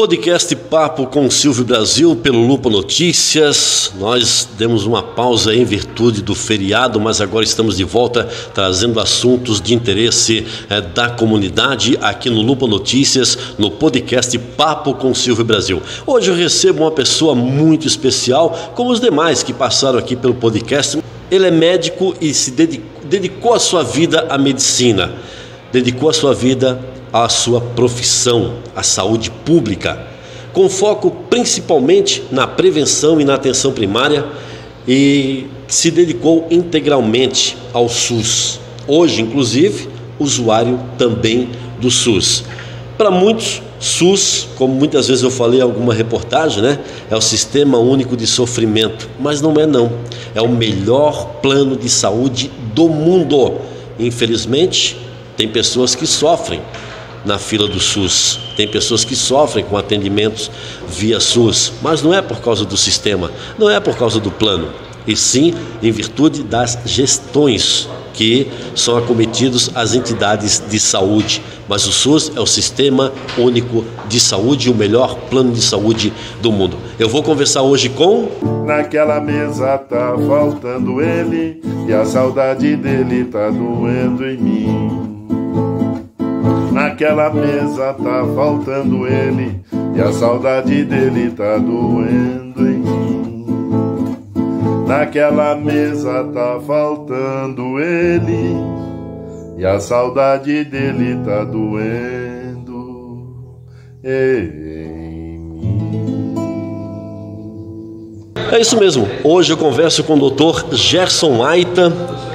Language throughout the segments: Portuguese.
podcast Papo com Silvio Brasil pelo Lupa Notícias. Nós demos uma pausa em virtude do feriado, mas agora estamos de volta trazendo assuntos de interesse da comunidade aqui no Lupa Notícias, no podcast Papo com Silvio Brasil. Hoje eu recebo uma pessoa muito especial, como os demais que passaram aqui pelo podcast. Ele é médico e se dedicou a sua vida à medicina, dedicou a sua vida à sua profissão, à saúde pública, com foco principalmente na prevenção e na atenção primária, e se dedicou integralmente ao SUS. Hoje, inclusive, usuário também do SUS. Para muitos, SUS, como muitas vezes eu falei em alguma reportagem, é o Sistema Único de Sofrimento, mas não é não. É o melhor plano de saúde do mundo. Infelizmente, tem pessoas que sofrem na fila do SUS, tem pessoas que sofrem com atendimentos via SUS, mas não é por causa do sistema, não é por causa do plano, e sim em virtude das gestões que são acometidos às entidades de saúde. Mas o SUS é o Sistema Único de Saúde, o melhor plano de saúde do mundo. Eu vou conversar hoje com... Naquela mesa tá faltando ele, e a saudade dele tá doendo em mim. Naquela mesa tá faltando ele, e a saudade dele tá doendo em mim. Naquela mesa tá faltando ele, e a saudade dele tá doendo em mim. É isso mesmo, hoje eu converso com o Dr. Gerson Aita,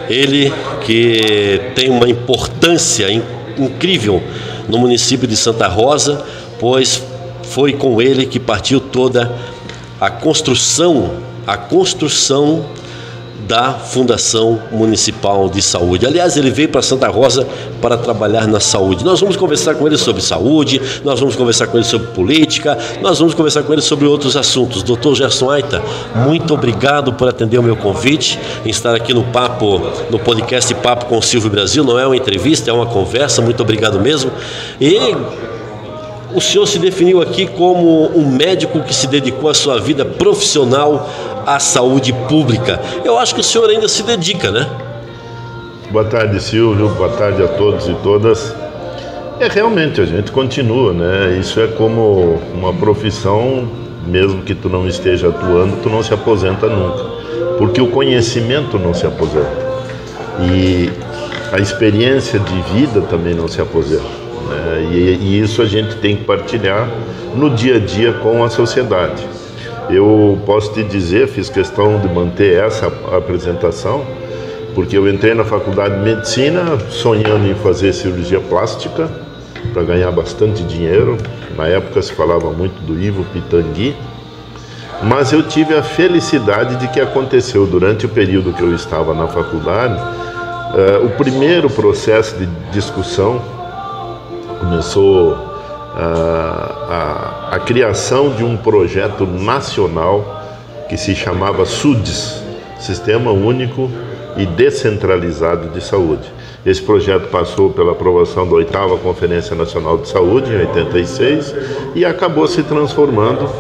ele que tem uma importância incrível no município de Santa Rosa, pois foi com ele que partiu toda a construção da Fundação Municipal de Saúde. Aliás, ele veio para Santa Rosa para trabalhar na saúde. Nós vamos conversar com ele sobre saúde, nós vamos conversar com ele sobre política, nós vamos conversar com ele sobre outros assuntos. Dr. Gerson Aita, muito obrigado por atender o meu convite em estar aqui no podcast Papo com Silvio Brasil. Não é uma entrevista, é uma conversa. Muito obrigado mesmo. E o senhor se definiu aqui como um médico que se dedicou à sua vida profissional à saúde pública. Eu acho que o senhor ainda se dedica, né? Boa tarde, Silvio. Boa tarde a todos e todas. Realmente, a gente continua, né? Isso é como uma profissão, mesmo que tu não esteja atuando, tu não se aposenta nunca. Porque o conhecimento não se aposenta. E a experiência de vida também não se aposenta. E isso a gente tem que partilhar no dia a dia com a sociedade. Eu posso te dizer, fiz questão de manter essa apresentação, porque eu entrei na faculdade de medicina sonhando em fazer cirurgia plástica para ganhar bastante dinheiro. Na época se falava muito do Ivo Pitangui, mas eu tive a felicidade de que aconteceu durante o período que eu estava na faculdade. O primeiro processo de discussão começou a criação de um projeto nacional que se chamava SUDES, Sistema Único e Descentralizado de Saúde. Esse projeto passou pela aprovação da 8ª Conferência Nacional de Saúde, em 86, e acabou se transformando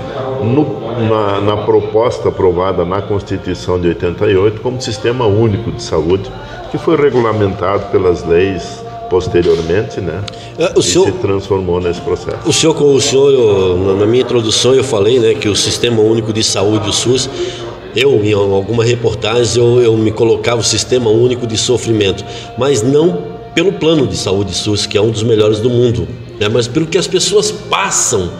na proposta aprovada na Constituição de 88 como Sistema Único de Saúde, que foi regulamentado pelas leis posteriormente, se transformou nesse processo. O senhor, na minha introdução eu falei, que o Sistema Único de Saúde, o SUS, em alguma reportagem eu me colocava o Sistema Único de Sofrimento, mas não pelo plano de saúde SUS, que é um dos melhores do mundo, mas pelo que as pessoas passam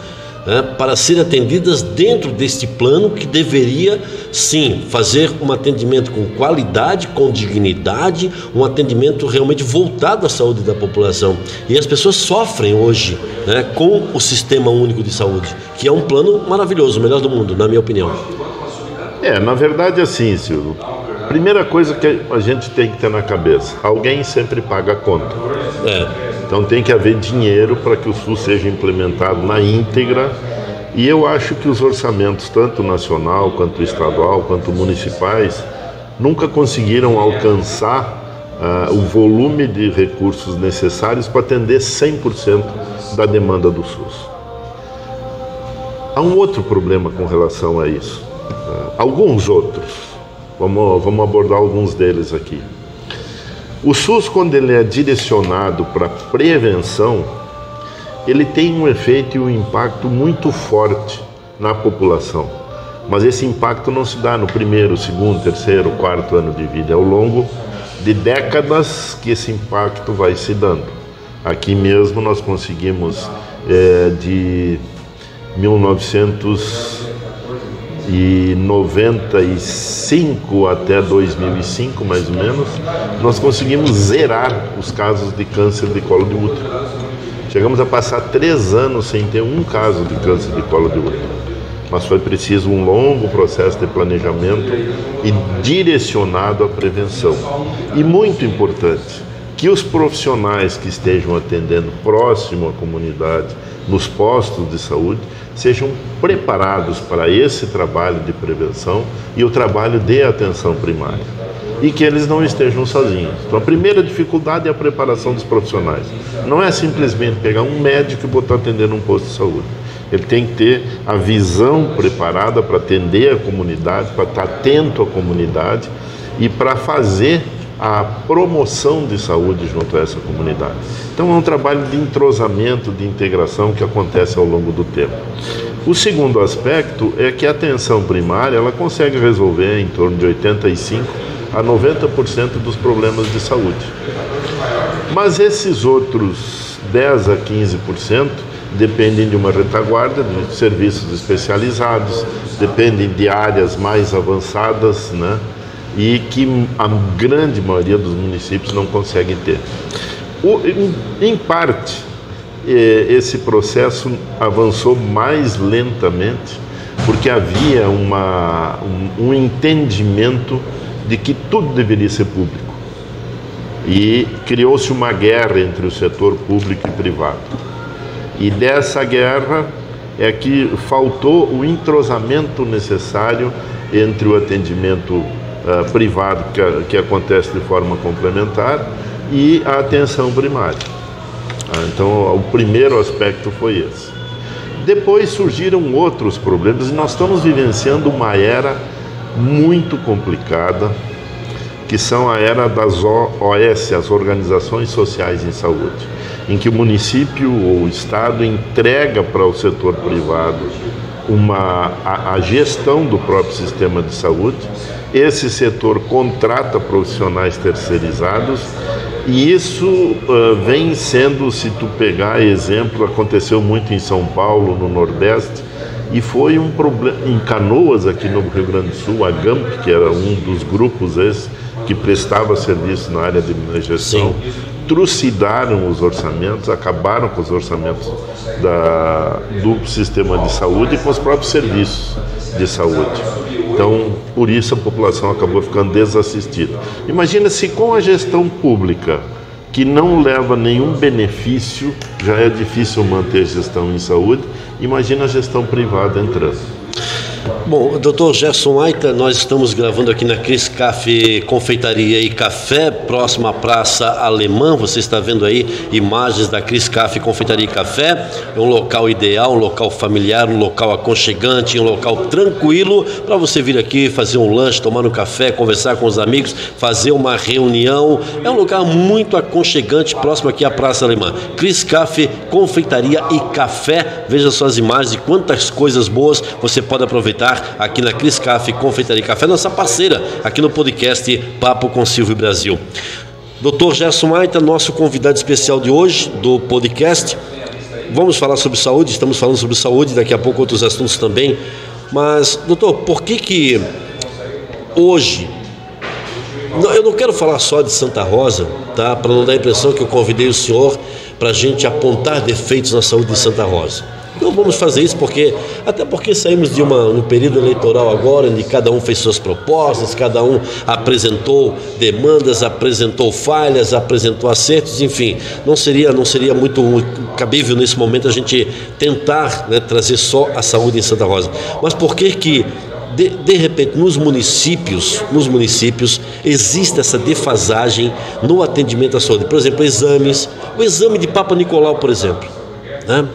para serem atendidas dentro deste plano, que deveria sim fazer um atendimento com qualidade, com dignidade, um atendimento realmente voltado à saúde da população. E as pessoas sofrem hoje com o Sistema Único de Saúde, que é um plano maravilhoso, o melhor do mundo, na minha opinião. Na verdade, assim, Silvio, primeira coisa que a gente tem que ter na cabeça: alguém sempre paga a conta. Então tem que haver dinheiro para que o SUS seja implementado na íntegra, e eu acho que os orçamentos, tanto nacional, quanto estadual, quanto municipais, nunca conseguiram alcançar o volume de recursos necessários para atender 100% da demanda do SUS. Há um outro problema com relação a isso. Alguns outros. Vamos abordar alguns deles aqui. O SUS, quando ele é direcionado para prevenção, ele tem um efeito e um impacto muito forte na população. Mas esse impacto não se dá no primeiro, segundo, terceiro, quarto ano de vida. É ao longo de décadas que esse impacto vai se dando. Aqui mesmo nós conseguimos, de 1995 até 2005, mais ou menos, nós conseguimos zerar os casos de câncer de colo de útero. Chegamos a passar 3 anos sem ter um caso de câncer de colo de útero. Mas foi preciso um longo processo de planejamento e direcionado à prevenção. E muito importante, que os profissionais que estejam atendendo próximo à comunidade, nos postos de saúde, sejam preparados para esse trabalho de prevenção e o trabalho de atenção primária. E que eles não estejam sozinhos. Então, a primeira dificuldade é a preparação dos profissionais. Não é simplesmente pegar um médico e botar atender num posto de saúde. Ele tem que ter a visão preparada para atender a comunidade, para estar atento à comunidade e para fazer a promoção de saúde junto a essa comunidade. Então é um trabalho de entrosamento, de integração que acontece ao longo do tempo. O segundo aspecto é que a atenção primária ela consegue resolver em torno de 85% a 90% dos problemas de saúde. Mas esses outros 10% a 15% dependem de uma retaguarda, de serviços especializados, dependem de áreas mais avançadas, né? E que a grande maioria dos municípios não consegue ter. Em parte, esse processo avançou mais lentamente, porque havia um entendimento de que tudo deveria ser público. E criou-se uma guerra entre o setor público e privado. E dessa guerra é que faltou o entrosamento necessário entre o atendimento privado, que acontece de forma complementar, e a atenção primária. Então, o primeiro aspecto foi esse. Depois surgiram outros problemas e nós estamos vivenciando uma era muito complicada, que são a era das OS, as Organizações Sociais em Saúde, em que o município ou o Estado entrega para o setor privado a gestão do próprio sistema de saúde. Esse setor contrata profissionais terceirizados e isso vem sendo, se tu pegar exemplo, aconteceu muito em São Paulo, no Nordeste, e foi um problema em Canoas, aqui no Rio Grande do Sul, a GAMP, que era um dos grupos que prestava serviço na área de gestão, trucidaram os orçamentos, acabaram com os orçamentos do sistema de saúde e com os próprios serviços de saúde. Então, por isso a população acabou ficando desassistida. Imagina se com a gestão pública, que não leva nenhum benefício, já é difícil manter gestão em saúde, imagina a gestão privada entrando. Bom, Dr. Gerson Aita, nós estamos gravando aqui na Cris Café Confeitaria e Café, próximo à Praça Alemã. Você está vendo aí imagens da Cris Café Confeitaria e Café. É um local ideal, um local familiar, um local aconchegante, um local tranquilo para você vir aqui fazer um lanche, tomar um café, conversar com os amigos, fazer uma reunião. É um lugar muito aconchegante, próximo aqui à Praça Alemã. Cris Café Confeitaria e Café. Veja só as imagens, quantas coisas boas você pode aproveitar aqui na Cris Café Confeitaria e Café, nossa parceira aqui no podcast Papo com Silvio Brasil. Dr. Gerson Aita, nosso convidado especial de hoje do podcast. Vamos falar sobre saúde, estamos falando sobre saúde, daqui a pouco outros assuntos também. Mas, doutor, por que hoje... Eu não quero falar só de Santa Rosa, tá? Para não dar a impressão que eu convidei o senhor para a gente apontar defeitos na saúde de Santa Rosa. Não vamos fazer isso até porque saímos de um período eleitoral agora, onde cada um fez suas propostas, cada um apresentou demandas, apresentou falhas, apresentou acertos, enfim, não seria muito cabível nesse momento a gente tentar, né, trazer só a saúde em Santa Rosa. Mas por que de repente nos municípios existe essa defasagem no atendimento à saúde? Por exemplo, o exame de Papa Nicolau, por exemplo, né?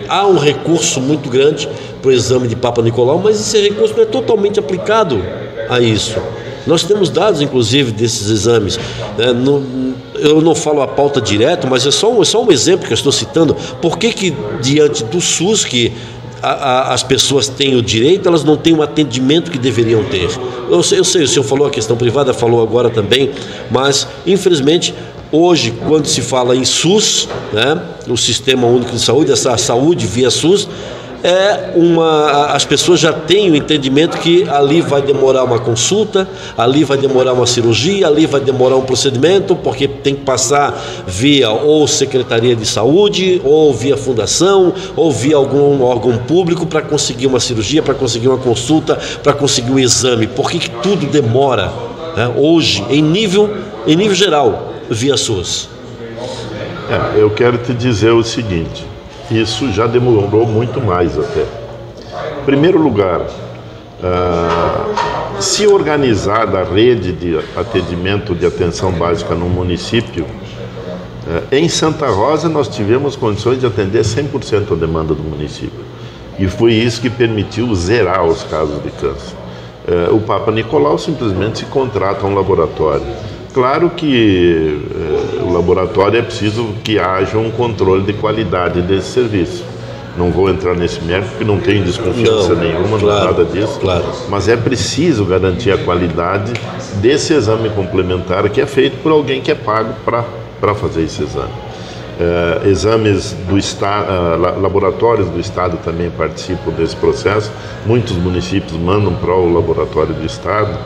Há um recurso muito grande para o exame de Papa Nicolau, mas esse recurso não é totalmente aplicado a isso. Nós temos dados, inclusive, desses exames. Eu não falo a pauta direto, mas é só um exemplo que eu estou citando. Por que diante do SUS, que as pessoas têm o direito, elas não têm o atendimento que deveriam ter? Eu sei, o senhor falou a questão privada, falou agora também, mas, infelizmente, hoje, quando se fala em SUS, né, o Sistema Único de Saúde, essa saúde via SUS, as pessoas já têm o entendimento que ali vai demorar uma consulta, ali vai demorar uma cirurgia, ali vai demorar um procedimento, porque tem que passar via ou Secretaria de Saúde, ou via Fundação, ou via algum órgão público para conseguir uma cirurgia, para conseguir uma consulta, para conseguir um exame. Por que tudo demora, né, hoje, em nível geral, via SUS? Eu quero te dizer o seguinte: isso já demorou muito mais até. Em primeiro lugar, se organizar da rede de atendimento de atenção básica no município, em Santa Rosa nós tivemos condições de atender 100% a demanda do município. E foi isso que permitiu zerar os casos de câncer. O Papa Nicolau simplesmente se contrata um laboratório. Claro que o laboratório é preciso que haja um controle de qualidade desse serviço. Não vou entrar nesse mérito, porque não tenho desconfiança nenhuma, nada disso. Claro. Mas é preciso garantir a qualidade desse exame complementar que é feito por alguém que é pago para fazer esse exame. Exames do Estado, laboratórios do Estado também participam desse processo. Muitos municípios mandam para o laboratório do Estado.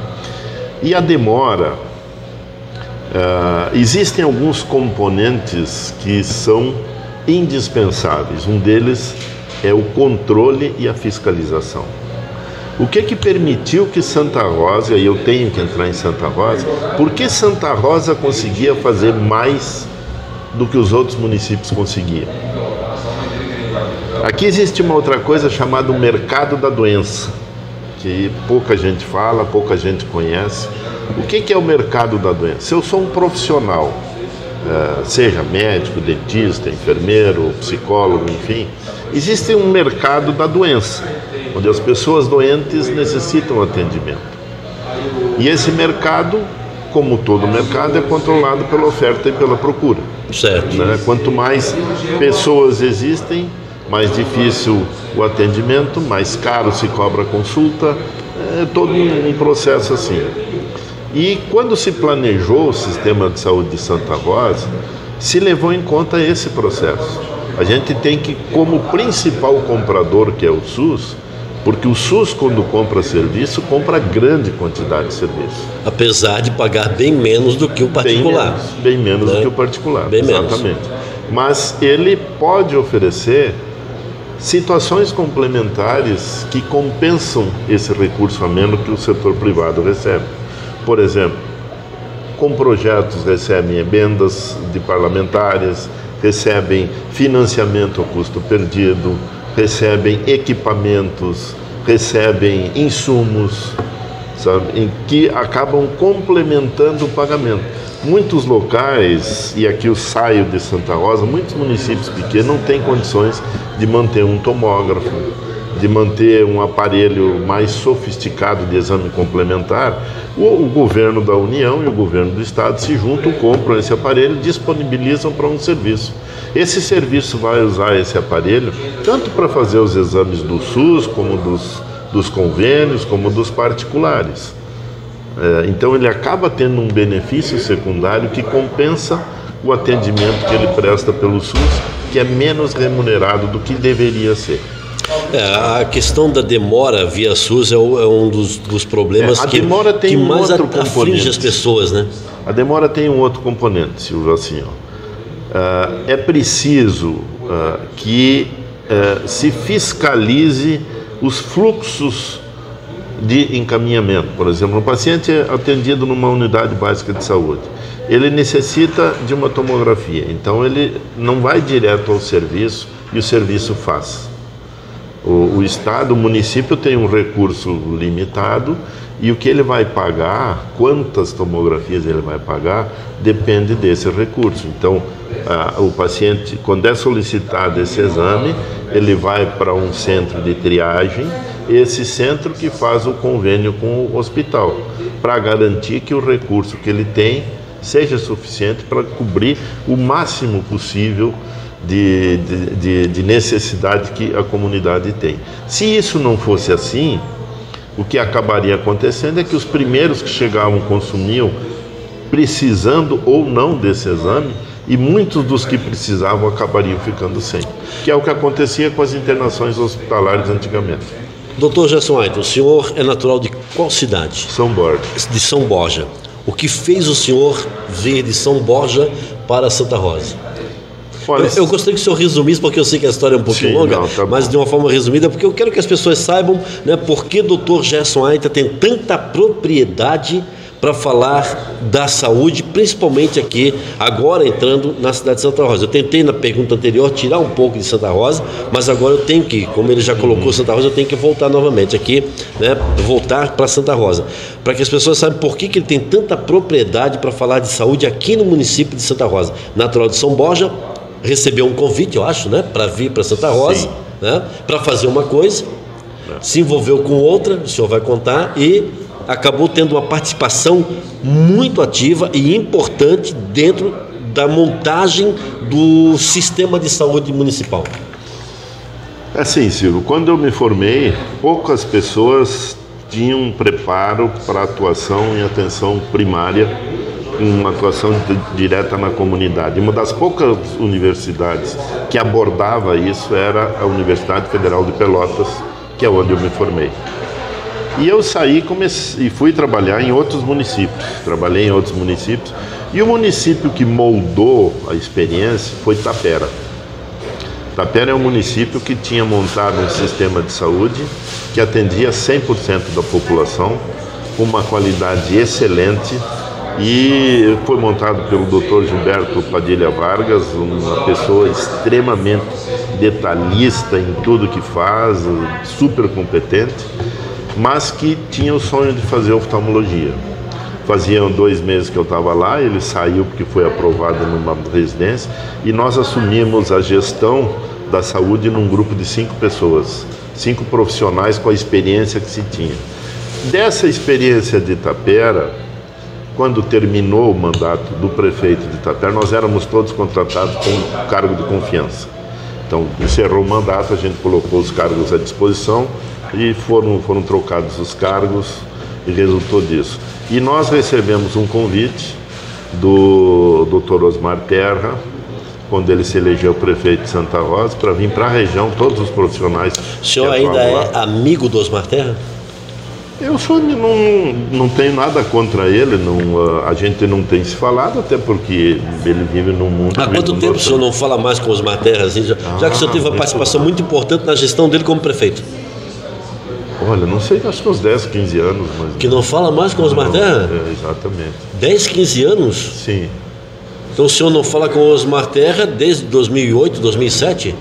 E a demora... existem alguns componentes que são indispensáveis. Um deles é o controle e a fiscalização. O que permitiu que Santa Rosa, e eu tenho que entrar em Santa Rosa, por que Santa Rosa conseguia fazer mais do que os outros municípios conseguiam? Aqui existe uma outra coisa chamada o mercado da doença, que pouca gente fala, pouca gente conhece. O que é o mercado da doença? Se eu sou um profissional, seja médico, dentista, enfermeiro, psicólogo, enfim, existe um mercado da doença, onde as pessoas doentes necessitam atendimento. E esse mercado, como todo mercado, é controlado pela oferta e pela procura. Certo. Né? Quanto mais pessoas existem, mais difícil o atendimento, mais caro se cobra a consulta, é todo um processo assim. E quando se planejou o sistema de saúde de Santa Rosa, se levou em conta esse processo. A gente tem que, como principal comprador, que é o SUS, porque o SUS, quando compra serviço, compra grande quantidade de serviço. Apesar de pagar bem menos do que o particular. Bem menos do que o particular, bem exatamente. Menos. Mas ele pode oferecer situações complementares que compensam esse recurso a menos que o setor privado recebe. Por exemplo, com projetos recebem emendas de parlamentares, recebem financiamento a custo perdido, recebem equipamentos, recebem insumos, sabe, em que acabam complementando o pagamento. Muitos locais, e aqui eu saio de Santa Rosa, muitos municípios pequenos não têm condições de manter um tomógrafo, de manter um aparelho mais sofisticado de exame complementar. O governo da União e o governo do Estado se juntam, compram esse aparelho e disponibilizam para um serviço. Esse serviço vai usar esse aparelho tanto para fazer os exames do SUS, como dos convênios, como dos particulares. Então ele acaba tendo um benefício secundário que compensa o atendimento que ele presta pelo SUS, que é menos remunerado do que deveria ser. A questão da demora via SUS é um dos problemas que mais aflige as pessoas, né? A demora tem um outro componente, Silvio, assim, é preciso que se fiscalize os fluxos de encaminhamento. Por exemplo, um paciente é atendido numa unidade básica de saúde, ele necessita de uma tomografia, então ele não vai direto ao serviço e o serviço faz. O Estado, o município tem um recurso limitado E o que ele vai pagar, quantas tomografias ele vai pagar, depende desse recurso. Então, o paciente, quando é solicitado esse exame, ele vai para um centro de triagem, esse centro que faz o convênio com o hospital, para garantir que o recurso que ele tem seja suficiente para cobrir o máximo possível de necessidade que a comunidade tem. Se isso não fosse assim, o que acabaria acontecendo é que os primeiros que chegavam consumiam, precisando ou não desse exame, e muitos dos que precisavam acabariam ficando sem, que é o que acontecia com as internações hospitalares antigamente. Dr. Gerson Aita, o senhor é natural de qual cidade? São Borja. De São Borja. O que fez o senhor vir de São Borja para Santa Rosa? Olha, eu gostaria que o senhor resumisse, porque eu sei que a história é um pouquinho longa, mas de uma forma resumida, porque eu quero que as pessoas saibam, né, por que o Dr. Gerson Aita tem tanta propriedade para falar da saúde, principalmente aqui, agora entrando na cidade de Santa Rosa. Eu tentei na pergunta anterior tirar um pouco de Santa Rosa, mas agora eu tenho que, como ele já colocou Santa Rosa, eu tenho que voltar novamente aqui, né, voltar para Santa Rosa, para que as pessoas saibam por que ele tem tanta propriedade para falar de saúde aqui no município de Santa Rosa. Natural de São Borja, recebeu um convite, eu acho, né, para vir para Santa Rosa, né, para fazer uma coisa, se envolveu com outra, o senhor vai contar, e acabou tendo uma participação muito ativa e importante dentro da montagem do sistema de saúde municipal. Assim, Silvio, quando eu me formei, poucas pessoas tinham preparo para atuação em atenção primária, uma atuação direta na comunidade. Uma das poucas universidades que abordava isso era a Universidade Federal de Pelotas, que é onde eu me formei. E eu saí e fui trabalhar em outros municípios. Trabalhei em outros municípios. E o município que moldou a experiência foi Tapera. Tapera é um município que tinha montado um sistema de saúde que atendia 100% da população, com uma qualidade excelente. E foi montado pelo Dr. Gilberto Padilha Vargas, uma pessoa extremamente detalhista em tudo que faz, super competente, mas que tinha o sonho de fazer oftalmologia. Faziam 2 meses que eu estava lá, ele saiu porque foi aprovado numa residência, e nós assumimos a gestão da saúde num grupo de 5 pessoas, 5 profissionais com a experiência que se tinha. Dessa experiência de Tapera, quando terminou o mandato do prefeito de Tapera, nós éramos todos contratados com cargo de confiança. Então, encerrou o mandato, a gente colocou os cargos à disposição, e foram trocados os cargos e resultou disso. E nós recebemos um convite do Dr. Osmar Terra, quando ele se elegeu prefeito de Santa Rosa, para vir para a região, todos os profissionais. O senhor ainda é amigo do Osmar Terra? Eu não tenho nada contra ele, a gente não tem se falado, até porque ele vive num mundo... Há quanto tempo o senhor não fala mais com o Osmar Terra, assim, já que o senhor teve uma participação muito importante na gestão dele como prefeito? Olha, não sei, acho que uns 10, 15 anos. Mas que não fala mais com o Osmar Terra? Exatamente. 10, 15 anos? Sim. Então o senhor não fala com o Osmar Terra desde 2008, 2007?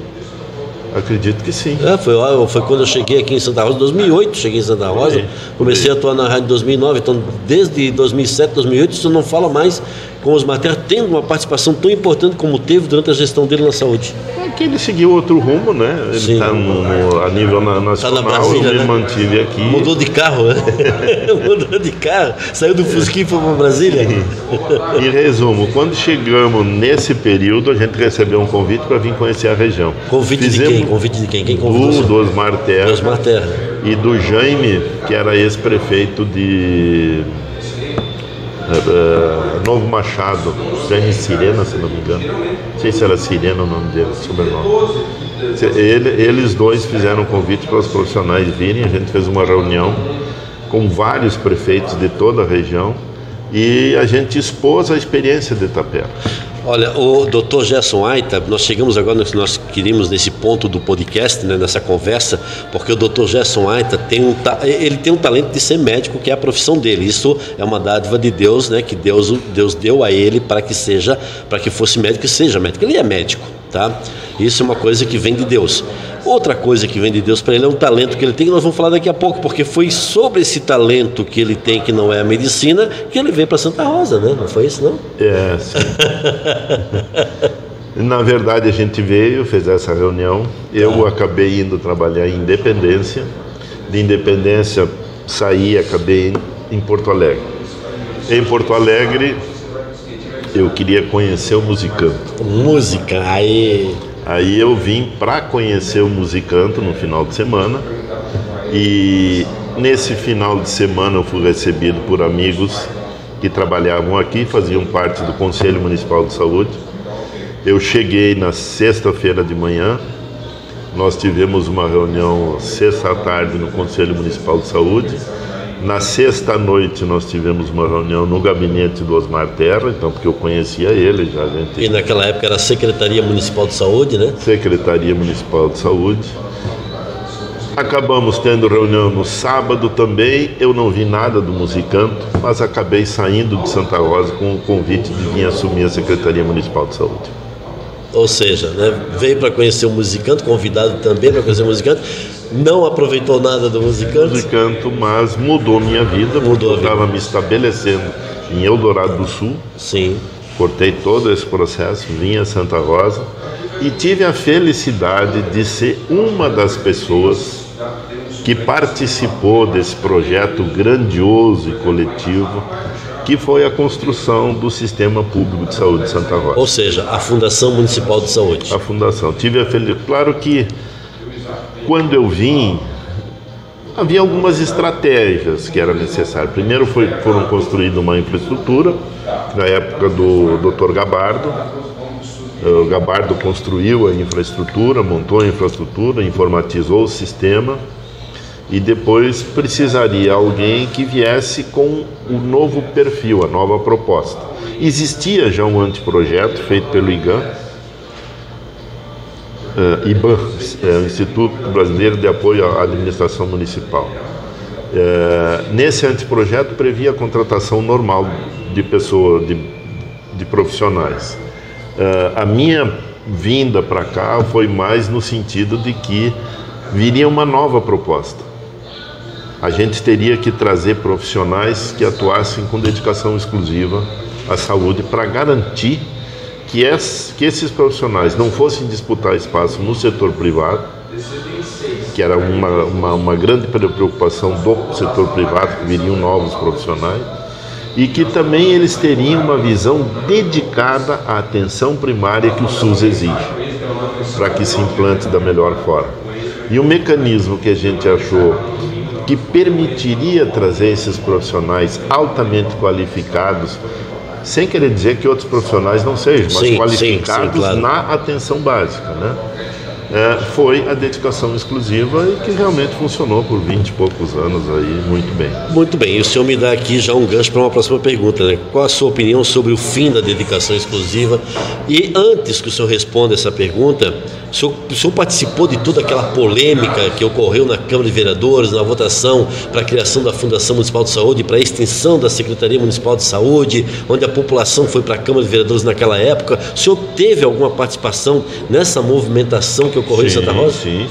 Acredito que sim. Foi quando eu cheguei aqui em Santa Rosa, 2008, cheguei em Santa Rosa, comecei a atuar na rádio em 2009, então desde 2007, 2008, o senhor não fala mais com o Osmar Terra, tendo uma participação tão importante como teve durante a gestão dele na saúde. É que ele seguiu outro rumo, né? Ele está a nível nacional, tá na Brasília, eu me mantive aqui. Mudou de carro, né? Mudou de carro, saiu do Fusquinha e foi para Brasília. Em resumo, quando chegamos nesse período, a gente recebeu um convite para vir conhecer a região. Convite de quem? Convite de quem? Quem convidou? Do Osmar Terra. Do Osmar Terra. E do Jaime, que era ex-prefeito de Novo Machado, Jaime Sirena, se não me engano. Não sei se era Sirena o nome dele, sobrenome. Eles dois fizeram um convite para os profissionais virem, a gente fez uma reunião com vários prefeitos de toda a região e a gente expôs a experiência de Tapera. Olha, o Dr. Gerson Aita, nós chegamos agora, nós queríamos nesse ponto do podcast, né, nessa conversa, porque o Dr. Gerson Aita tem um talento de ser médico, que é a profissão dele. Isso é uma dádiva de Deus, né, que Deus deu a ele para que fosse médico e seja médico. Ele é médico, tá? Isso é uma coisa que vem de Deus. Outra coisa que vem de Deus para ele é um talento que ele tem, que nós vamos falar daqui a pouco, porque foi sobre esse talento que ele tem, que não é a medicina, que ele veio para Santa Rosa, né? Não foi isso, não? É, sim. Na verdade, a gente veio, fez essa reunião, eu acabei indo trabalhar em Independência, de Independência saí, acabei em Porto Alegre. Em Porto Alegre, eu queria conhecer o Musicanto. Música, aí... Aí eu vim para conhecer o Musicanto no final de semana, e nesse final de semana eu fui recebido por amigos que trabalhavam aqui, faziam parte do Conselho Municipal de Saúde. Eu cheguei na sexta-feira de manhã, nós tivemos uma reunião sexta à tarde no Conselho Municipal de Saúde. Na sexta à noite nós tivemos uma reunião no gabinete do Osmar Terra, então, porque eu conhecia ele já. E naquela época era a Secretaria Municipal de Saúde, né? Secretaria Municipal de Saúde. Acabamos tendo reunião no sábado também, eu não vi nada do Musicanto, mas acabei saindo de Santa Rosa com o convite de vir assumir a Secretaria Municipal de Saúde. Ou seja, né, veio para conhecer o Musicanto, convidado também para conhecer o Musicanto, não aproveitou nada do Musicanto, mas mudou minha vida, porque eu estava me estabelecendo em Eldorado do Sul. Sim. Cortei todo esse processo, vim a Santa Rosa e tive a felicidade de ser uma das pessoas que participou desse projeto grandioso e coletivo, que foi a construção do Sistema Público de Saúde de Santa Rosa. Ou seja, a Fundação Municipal de Saúde. A Fundação. Tive a felicidade. Claro que quando eu vim, havia algumas estratégias que eram necessárias. Primeiro foram construídas uma infraestrutura, na época do Dr. Gabardo. O Gabardo construiu a infraestrutura, montou a infraestrutura, informatizou o sistema, e depois precisaria alguém que viesse com o novo perfil, a nova proposta. Existia já um anteprojeto feito pelo IBAN, o Instituto Brasileiro de Apoio à Administração Municipal. Nesse anteprojeto previa a contratação normal de pessoas, de profissionais. A minha vinda para cá foi mais no sentido de que viria uma nova proposta. A gente teria que trazer profissionais que atuassem com dedicação exclusiva à saúde para garantir que esses profissionais não fossem disputar espaço no setor privado, que era uma grande preocupação do setor privado, que viriam novos profissionais, e que também eles teriam uma visão dedicada à atenção primária que o SUS exige, para que se implante da melhor forma. E o mecanismo que a gente achou que permitiria trazer esses profissionais altamente qualificados, sem querer dizer que outros profissionais não sejam, mas qualificados claro, na atenção básica, né? Foi a dedicação exclusiva e que realmente funcionou por 20 e poucos anos aí, muito bem. Muito bem, e o senhor me dá aqui já um gancho para uma próxima pergunta, né? Qual a sua opinião sobre o fim da dedicação exclusiva? E antes que o senhor responda essa pergunta, o senhor participou de toda aquela polêmica que ocorreu na Câmara de Vereadores, na votação para a criação da Fundação Municipal de Saúde, para a extinção da Secretaria Municipal de Saúde, onde a população foi para a Câmara de Vereadores naquela época. O senhor teve alguma participação nessa movimentação que ocorreu em Santa Rosa? Sim.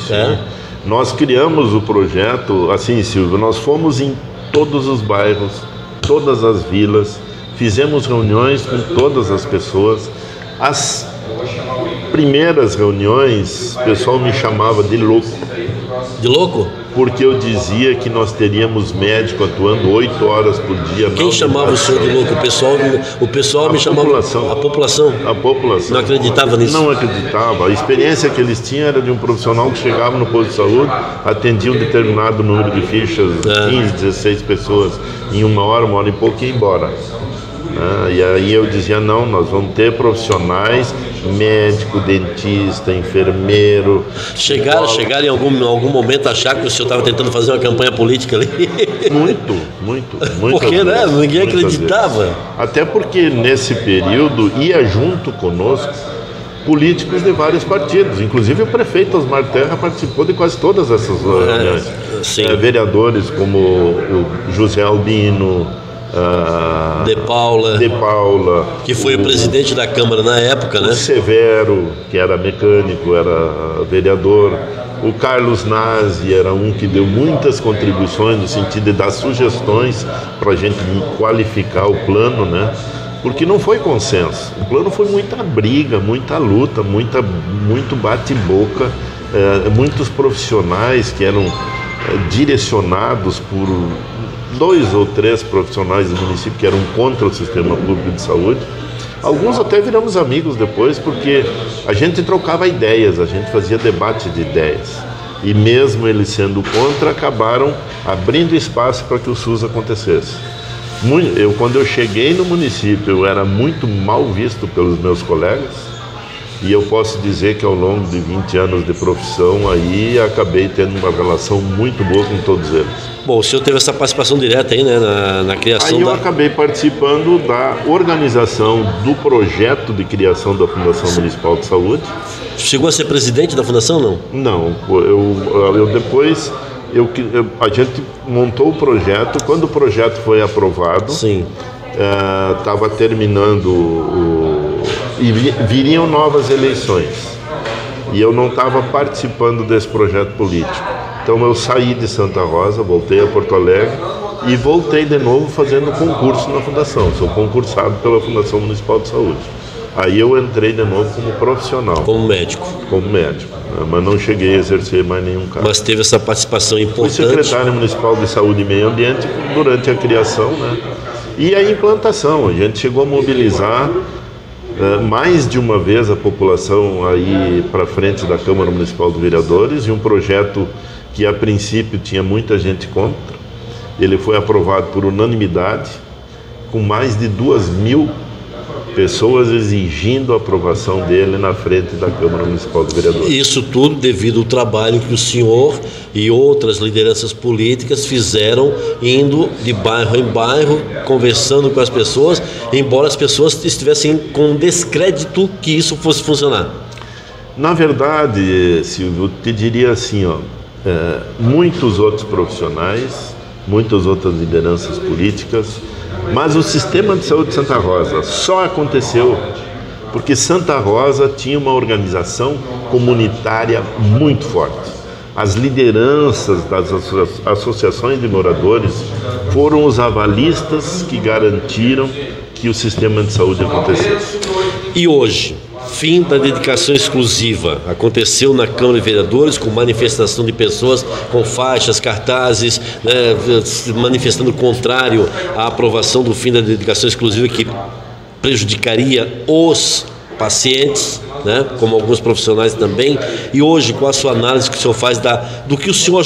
Nós criamos o projeto, assim, Silvio, nós fomos em todos os bairros, todas as vilas, fizemos reuniões com todas as pessoas. As primeiras reuniões, o pessoal me chamava de louco. De louco? Porque eu dizia que nós teríamos médico atuando 8 horas por dia. Quem chamava o senhor de louco? O pessoal me chamava... A população? A população. Não acreditava nisso? Não acreditava. A experiência que eles tinham era de um profissional que chegava no posto de saúde, atendia um determinado número de fichas, 15, 16 pessoas, em uma hora e pouco, e ia embora. E aí eu dizia, não, nós vamos ter profissionais, médico, dentista, enfermeiro. Chegaram em algum momento a achar que o senhor estava tentando fazer uma campanha política ali? Muito. Porque, né? Ninguém acreditava. Até porque nesse período ia junto conosco políticos de vários partidos, inclusive o prefeito Osmar Terra participou de quase todas essas reuniões. Sim. Vereadores como o José Albino, De Paula, que foi o presidente da Câmara na época, né? O Severo, que era mecânico, era vereador. O Carlos Nazi era um que deu muitas contribuições no sentido de dar sugestões para a gente qualificar o plano, né? Porque não foi consenso. O plano foi muita briga, muita luta, muito bate-boca, muitos profissionais que eram direcionados por 2 ou 3 profissionais do município que eram contra o sistema público de saúde. Alguns até viramos amigos depois, porque a gente trocava ideias, a gente fazia debate de ideias. E mesmo eles sendo contra, acabaram abrindo espaço para que o SUS acontecesse. Quando eu cheguei no município, eu era muito mal visto pelos meus colegas, e eu posso dizer que ao longo de 20 anos de profissão, aí acabei tendo uma relação muito boa com todos eles. Bom, o senhor teve essa participação direta aí, né, na criação Aí eu acabei participando da organização do projeto de criação da Fundação Municipal de Saúde. Chegou a ser presidente da fundação, não? Não, depois a gente montou o projeto. Quando o projeto foi aprovado, estava terminando e viriam novas eleições. E eu não estava participando desse projeto político. Então eu saí de Santa Rosa, voltei a Porto Alegre e voltei de novo fazendo concurso na fundação. Sou concursado pela Fundação Municipal de Saúde. Aí eu entrei de novo como profissional. Como médico. Como médico, mas não cheguei a exercer mais nenhum cargo. Mas teve essa participação importante. Fui secretário municipal de Saúde e Meio Ambiente durante a criação, né? E a implantação. A gente chegou a mobilizar mais de uma vez a população aí para frente da Câmara Municipal de Vereadores, e um projeto que a princípio tinha muita gente contra. Ele foi aprovado por unanimidade, com mais de 2.000 pessoas exigindo a aprovação dele na frente da Câmara Municipal de Vereadores. Isso tudo devido ao trabalho que o senhor e outras lideranças políticas fizeram, indo de bairro em bairro, conversando com as pessoas, embora as pessoas estivessem com descrédito que isso fosse funcionar. Na verdade, Silvio, eu te diria assim, muitos outros profissionais, muitas outras lideranças políticas, mas o sistema de saúde de Santa Rosa só aconteceu porque Santa Rosa tinha uma organização comunitária muito forte. As lideranças das associações de moradores foram os avalistas que garantiram que o sistema de saúde acontecesse. E hoje, fim da dedicação exclusiva, aconteceu na Câmara de Vereadores com manifestação de pessoas com faixas, cartazes, né, manifestando contrário à aprovação do fim da dedicação exclusiva, que prejudicaria os pacientes, né, como alguns profissionais também. E hoje, com a sua análise que o senhor faz do que o senhor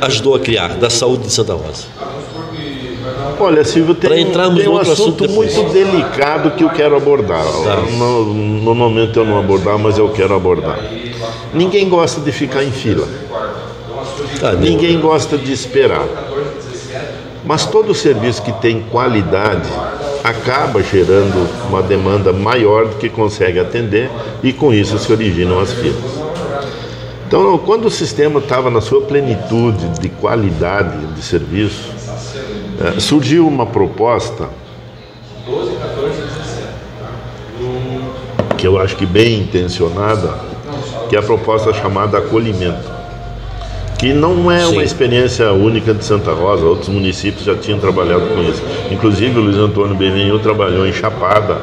ajudou a criar, da saúde de Santa Rosa? Olha, Silvio, tem um assunto muito delicado que eu quero abordar. No momento eu não abordar, mas eu quero abordar. Ninguém gosta de ficar em fila. Ninguém gosta de esperar. Mas todo serviço que tem qualidade acaba gerando uma demanda maior do que consegue atender, e com isso se originam as filas. Então, quando o sistema estava na sua plenitude de qualidade de serviço, surgiu uma proposta que eu acho que bem intencionada, que é a proposta chamada acolhimento, que não é uma experiência única de Santa Rosa. Outros municípios já tinham trabalhado com isso. Inclusive o Luiz Antônio Benvenhu trabalhou em Chapada,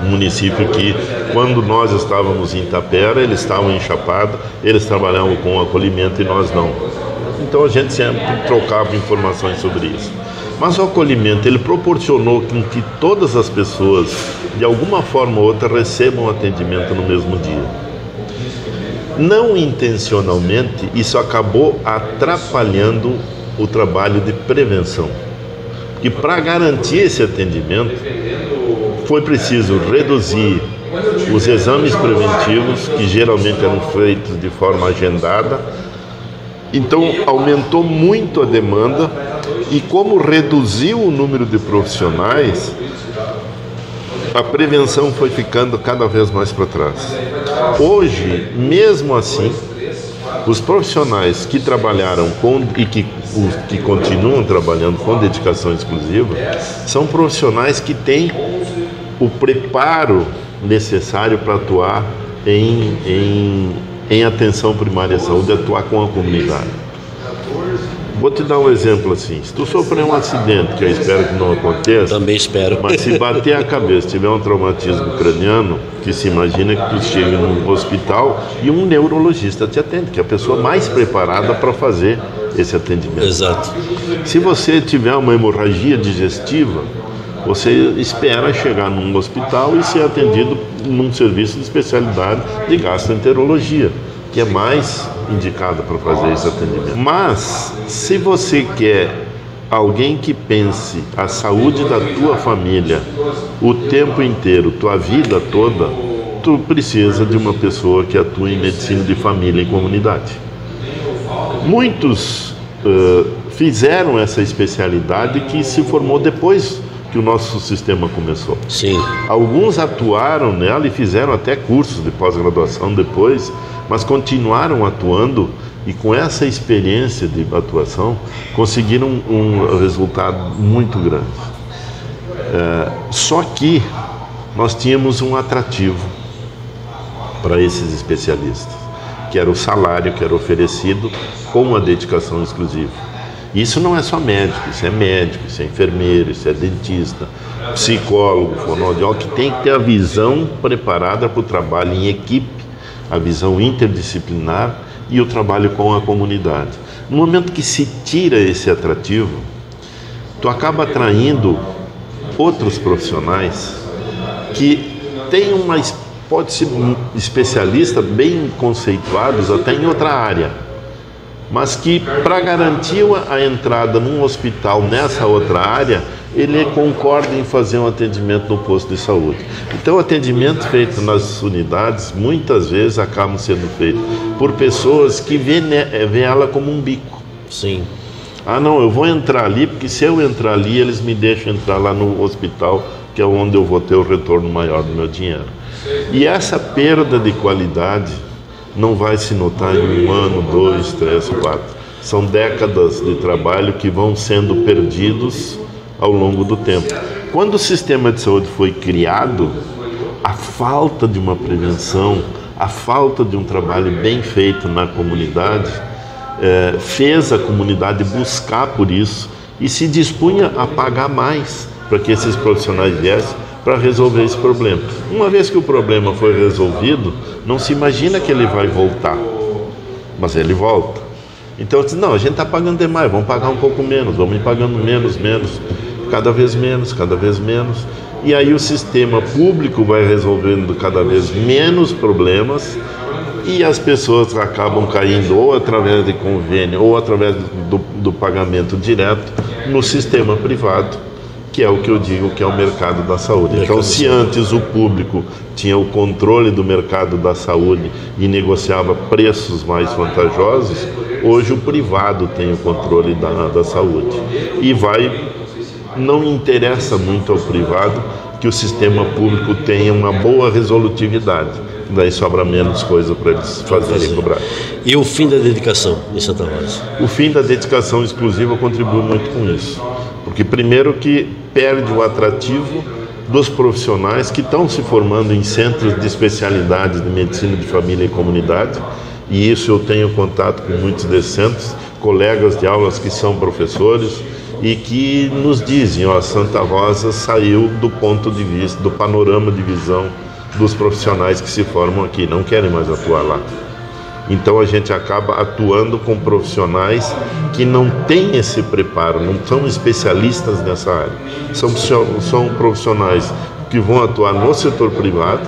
um município que, quando nós estávamos em Itapera, eles estavam em Chapada, eles trabalhavam com acolhimento e nós não. Então a gente sempre trocava informações sobre isso. Mas o acolhimento, ele proporcionou que todas as pessoas, de alguma forma ou outra, recebam atendimento no mesmo dia. Não intencionalmente, isso acabou atrapalhando o trabalho de prevenção. E para garantir esse atendimento, foi preciso reduzir os exames preventivos, que geralmente eram feitos de forma agendada. Então aumentou muito a demanda, e como reduziu o número de profissionais, a prevenção foi ficando cada vez mais para trás. Hoje, mesmo assim, os profissionais que trabalharam e que os que continuam trabalhando com dedicação exclusiva, são profissionais que têm o preparo necessário para atuar em atenção primária à saúde, atuar com a comunidade. Vou te dar um exemplo assim: se tu sofrer um acidente, que eu espero que não aconteça, também espero, mas se bater a cabeça, tiver um traumatismo craniano, que se imagina que tu chegue num hospital e um neurologista te atende, que é a pessoa mais preparada para fazer esse atendimento. Exato. Se você tiver uma hemorragia digestiva, você espera chegar num hospital e ser atendido num serviço de especialidade de gastroenterologia, que é mais indicada para fazer esse atendimento. Mas, se você quer alguém que pense a saúde da tua família o tempo inteiro, tua vida toda, tu precisa de uma pessoa que atua em medicina de família e comunidade. Muitos fizeram essa especialidade que se formou depois que o nosso sistema começou. Sim. Alguns atuaram nela e fizeram até cursos de pós-graduação depois, mas continuaram atuando e com essa experiência de atuação conseguiram um resultado muito grande. Só que nós tínhamos um atrativo para esses especialistas, que era o salário que era oferecido com a dedicação exclusiva. Isso não é só médico, isso é enfermeiro, isso é dentista, psicólogo, fonoaudiólogo, que tem que ter a visão preparada para o trabalho em equipe, a visão interdisciplinar e o trabalho com a comunidade. No momento que se tira esse atrativo, tu acaba atraindo outros profissionais que têm pode ser especialista bem conceituados até em outra área, mas que para garantir a entrada num hospital nessa outra área, ele concorda em fazer um atendimento no posto de saúde. Então, o atendimento feito nas unidades, muitas vezes, acabam sendo feito por pessoas que vê ela como um bico. Sim. Ah, não, eu vou entrar ali, porque se eu entrar ali, eles me deixam entrar lá no hospital, que é onde eu vou ter o retorno maior do meu dinheiro. E essa perda de qualidade não vai se notar em 1 ano, 2, 3, 4. São décadas de trabalho que vão sendo perdidos ao longo do tempo. Quando o sistema de saúde foi criado, a falta de uma prevenção, a falta de um trabalho bem feito na comunidade, fez a comunidade buscar por isso e se dispunha a pagar mais para que esses profissionais viessem para resolver esse problema. Uma vez que o problema foi resolvido, não se imagina que ele vai voltar, mas ele volta. Então, eu disse, não, a gente está pagando demais, vamos pagar um pouco menos, vamos ir pagando menos, cada vez menos. E aí o sistema público vai resolvendo cada vez menos problemas e as pessoas acabam caindo ou através de convênio ou através do pagamento direto no sistema privado, que é o que eu digo que é o mercado da saúde. Então, se antes o público tinha o controle do mercado da saúde e negociava preços mais vantajosos, hoje o privado tem o controle da saúde. E não interessa muito ao privado que o sistema público tenha uma boa resolutividade. Daí sobra menos coisa para eles fazerem cobrar. E o fim da dedicação em Santa Rosa? O fim da dedicação exclusiva contribui muito com isso. Porque primeiro que perde o atrativo dos profissionais que estão se formando em centros de especialidade de medicina de família e comunidade, e isso eu tenho contato com muitos desses centros, colegas de aulas que são professores e que nos dizem, Santa Rosa saiu do ponto de vista, do panorama de visão dos profissionais que se formam aqui, não querem mais atuar lá. Então a gente acaba atuando com profissionais que não têm esse preparo, não são especialistas nessa área. São profissionais que vão atuar no setor privado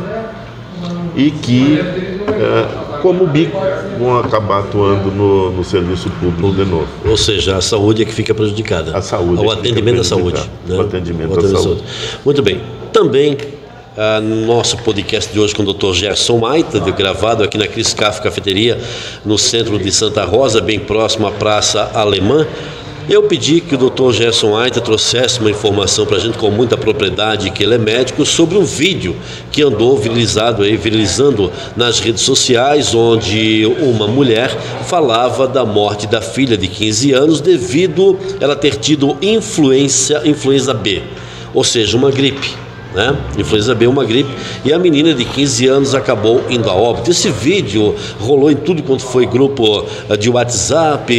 e que, como bico, vão acabar atuando no serviço público de novo. Ou seja, a saúde é que fica prejudicada. A saúde. O atendimento da saúde. O atendimento da saúde. Muito bem. Também no nosso podcast de hoje com o Dr. Gerson Maita, gravado aqui na Cris Café Cafeteria, no centro de Santa Rosa, bem próximo à Praça Alemã. Eu pedi que o Dr. Gerson Aita trouxesse uma informação para a gente com muita propriedade, que ele é médico, sobre um vídeo que andou viralizando nas redes sociais, onde uma mulher falava da morte da filha de 15 anos devido ela ter tido influenza B, ou seja, uma gripe. Influenza B, uma gripe, e a menina de 15 anos acabou indo a óbito. Esse vídeo rolou em tudo quanto foi grupo de WhatsApp,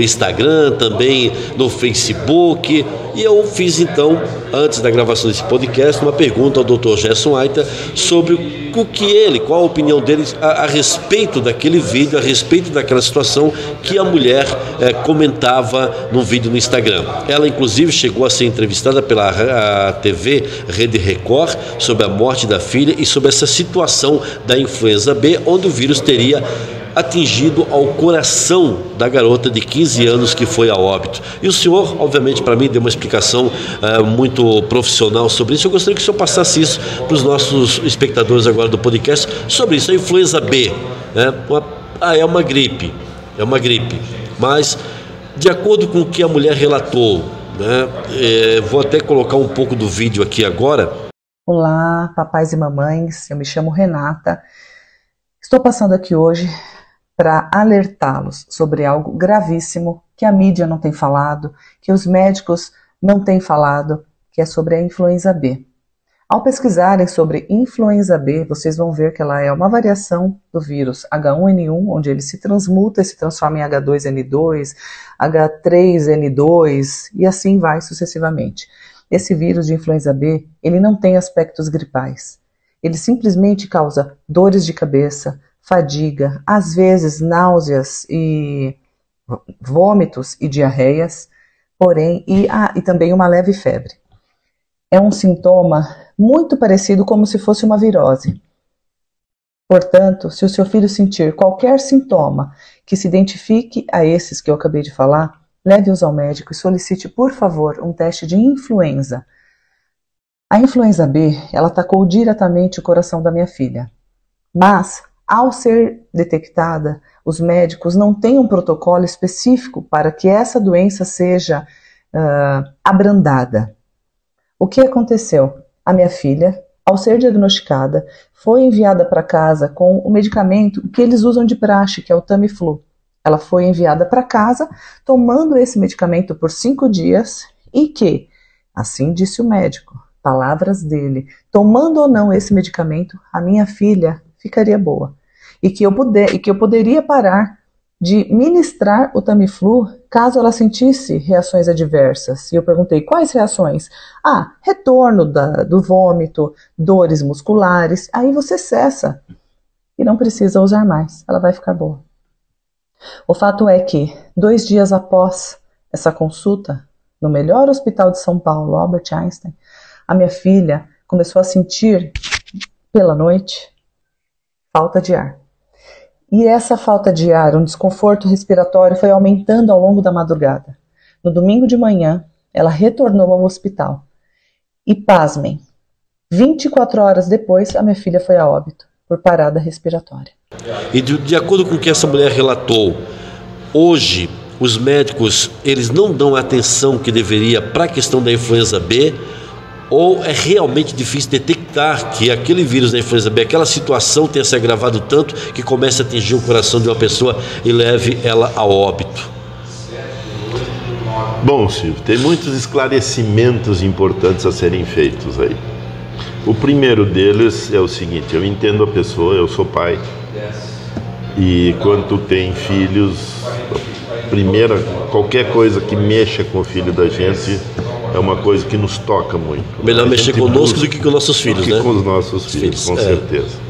Instagram, também no Facebook, e eu fiz então, antes da gravação desse podcast, uma pergunta ao Dr. Gerson Aita sobre qual a opinião dele a respeito daquele vídeo, a respeito daquela situação que a mulher comentava no vídeo no Instagram. Ela inclusive chegou a ser entrevistada pela TV Rede Record sobre a morte da filha e sobre essa situação da influenza B, onde o vírus teria atingido ao coração da garota de 15 anos que foi a óbito. E o senhor, obviamente, para mim, deu uma explicação muito profissional sobre isso. Eu gostaria que o senhor passasse isso para os nossos espectadores agora do podcast, sobre isso, a influenza B. É uma gripe, mas, de acordo com o que a mulher relatou, vou até colocar um pouco do vídeo aqui agora. Olá, papais e mamães, eu me chamo Renata. Estou passando aqui hoje para alertá-los sobre algo gravíssimo que a mídia não tem falado, que os médicos não têm falado, que é sobre a influenza B. Ao pesquisarem sobre influenza B, vocês vão ver que ela é uma variação do vírus H1N1, onde ele se transmuta e se transforma em H2N2, H3N2 e assim vai sucessivamente. Esse vírus de influenza B, ele não tem aspectos gripais. Ele simplesmente causa dores de cabeça, fadiga, às vezes náuseas e vômitos e diarreias, porém, e também uma leve febre. É um sintoma muito parecido como se fosse uma virose. Portanto, se o seu filho sentir qualquer sintoma que se identifique a esses que eu acabei de falar, leve-os ao médico e solicite, por favor, um teste de influenza. A influenza B, ela atacou diretamente o coração da minha filha. Mas, ao ser detectada, os médicos não têm um protocolo específico para que essa doença seja abrandada. O que aconteceu? A minha filha, ao ser diagnosticada, foi enviada para casa com o medicamento que eles usam de praxe, que é o Tamiflu. Ela foi enviada para casa tomando esse medicamento por 5 dias e que, assim disse o médico, palavras dele, tomando ou não esse medicamento, a minha filha ficaria boa. E que eu poderia parar de ministrar o Tamiflu caso ela sentisse reações adversas. E eu perguntei, quais reações? Retorno do vômito, dores musculares. Aí você cessa e não precisa usar mais, ela vai ficar boa. O fato é que, 2 dias após essa consulta, no melhor hospital de São Paulo, Albert Einstein, a minha filha começou a sentir, pela noite, falta de ar. E essa falta de ar, um desconforto respiratório, foi aumentando ao longo da madrugada. No domingo de manhã, ela retornou ao hospital. E pasmem, 24 horas depois, a minha filha foi a óbito, por parada respiratória. E de acordo com o que essa mulher relatou, hoje os médicos eles não dão a atenção que deveria para a questão da influenza B, ou é realmente difícil detectar que aquele vírus da influenza B, aquela situação tenha se agravado tanto que comece a atingir o coração de uma pessoa e leve ela a óbito? Bom, Silvio, tem muitos esclarecimentos importantes a serem feitos aí. O primeiro deles é o seguinte: eu entendo a pessoa, eu sou pai, e quando tu tem filhos, qualquer coisa que mexa com o filho da gente é uma coisa que nos toca muito. Melhor mexer conosco do que com nossos filhos, né? Com os nossos filhos, com certeza.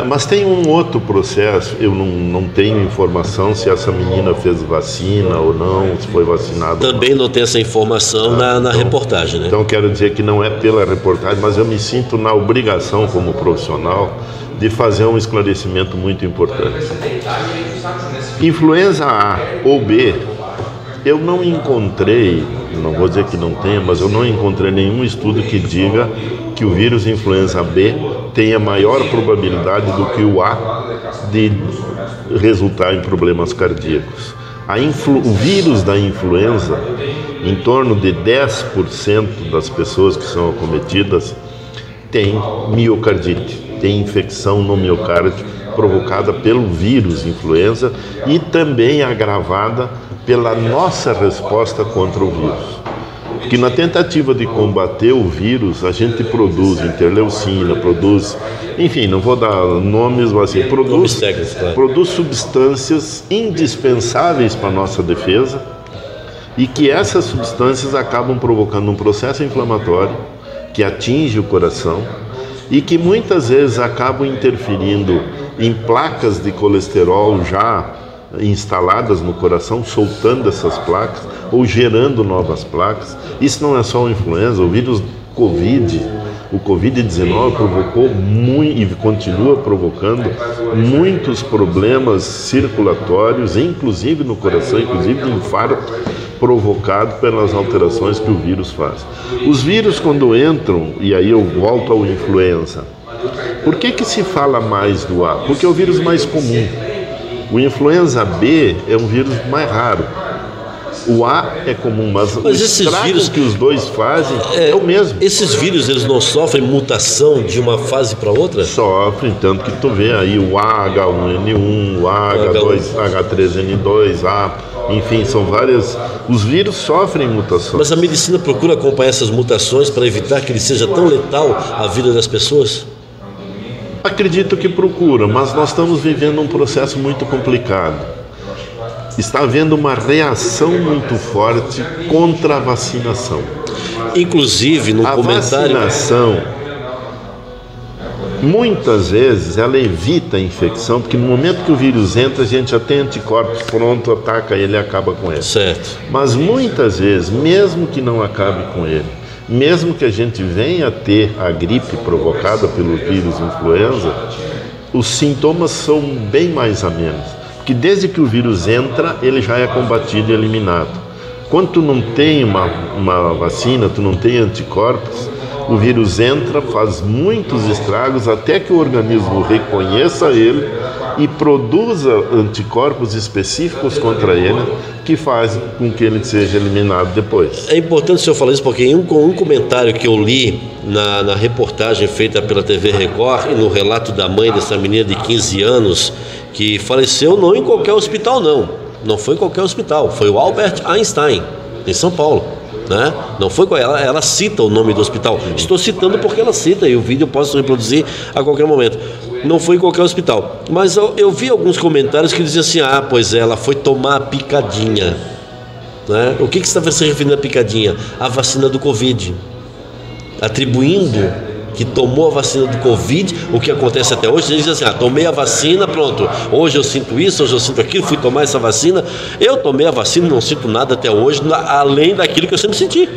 Mas tem um outro processo, eu não tenho informação se essa menina fez vacina ou não, se foi vacinada. Também não tem essa informação na reportagem, né? Então quero dizer que não é pela reportagem, mas eu me sinto na obrigação como profissional de fazer um esclarecimento muito importante. Influenza A ou B, eu não encontrei, não vou dizer que não tenha, mas eu não encontrei nenhum estudo que diga que o vírus influenza B tenha maior probabilidade do que o A de resultar em problemas cardíacos. O vírus da influenza, em torno de 10% das pessoas que são acometidas tem miocardite, tem infecção no miocárdio provocada pelo vírus influenza e também agravada pela nossa resposta contra o vírus. Porque na tentativa de combater o vírus, a gente produz interleucina, enfim, não vou dar nomes, mas assim, produz substâncias indispensáveis para a nossa defesa e que essas substâncias acabam provocando um processo inflamatório que atinge o coração e que muitas vezes acabam interferindo em placas de colesterol já instaladas no coração, soltando essas placas ou gerando novas placas. Isso não é só o influenza, o vírus Covid, o Covid-19 provocou muito e continua provocando muitos problemas circulatórios, inclusive no coração, inclusive de infarto, provocado pelas alterações que o vírus faz. Os vírus, quando entram, e aí eu volto ao influenza, por que se fala mais do A? Porque é o vírus mais comum. O influenza B é um vírus mais raro. O A é comum, mas o estrago vírus que os dois fazem é o mesmo. Esses vírus, eles não sofrem mutação de uma fase para outra? Sofrem, tanto que tu vê aí o AH1N1, o AH3N2, enfim, são várias. Os vírus sofrem mutações. Mas a medicina procura acompanhar essas mutações para evitar que ele seja tão letal à vida das pessoas? Acredito que procura, mas nós estamos vivendo um processo muito complicado. Está havendo uma reação muito forte contra a vacinação. Inclusive, no comentário... A vacinação, muitas vezes, ela evita a infecção, porque no momento que o vírus entra, a gente já tem anticorpos pronto, ataca ele e acaba com ele. Certo. Mas muitas vezes, mesmo que não acabe com ele, mesmo que a gente venha a ter a gripe provocada pelo vírus influenza, os sintomas são bem mais amenos. Porque desde que o vírus entra, ele já é combatido e eliminado. Quando tu não tem uma vacina, tu não tem anticorpos, o vírus entra, faz muitos estragos até que o organismo reconheça ele e produza anticorpos específicos contra ele, que faz com que ele seja eliminado depois. É importante o senhor falar isso porque em um comentário que eu li na reportagem feita pela TV Record e no relato da mãe dessa menina de 15 anos que faleceu não em qualquer hospital, não foi em qualquer hospital, foi o Albert Einstein, em São Paulo. Né? Não foi com ela cita o nome do hospital. Estou citando porque ela cita e o vídeo eu posso reproduzir a qualquer momento. Não foi em qualquer hospital. Mas eu vi alguns comentários que diziam assim: pois ela foi tomar a picadinha. Né? O que você está se referindo à picadinha? A vacina do Covid. Atribuindo que tomou a vacina do Covid, o que acontece até hoje, eles dizem assim: tomei a vacina, pronto, hoje eu sinto isso, hoje eu sinto aquilo, fui tomar essa vacina. Eu tomei a vacina e não sinto nada até hoje, além daquilo que eu sempre senti.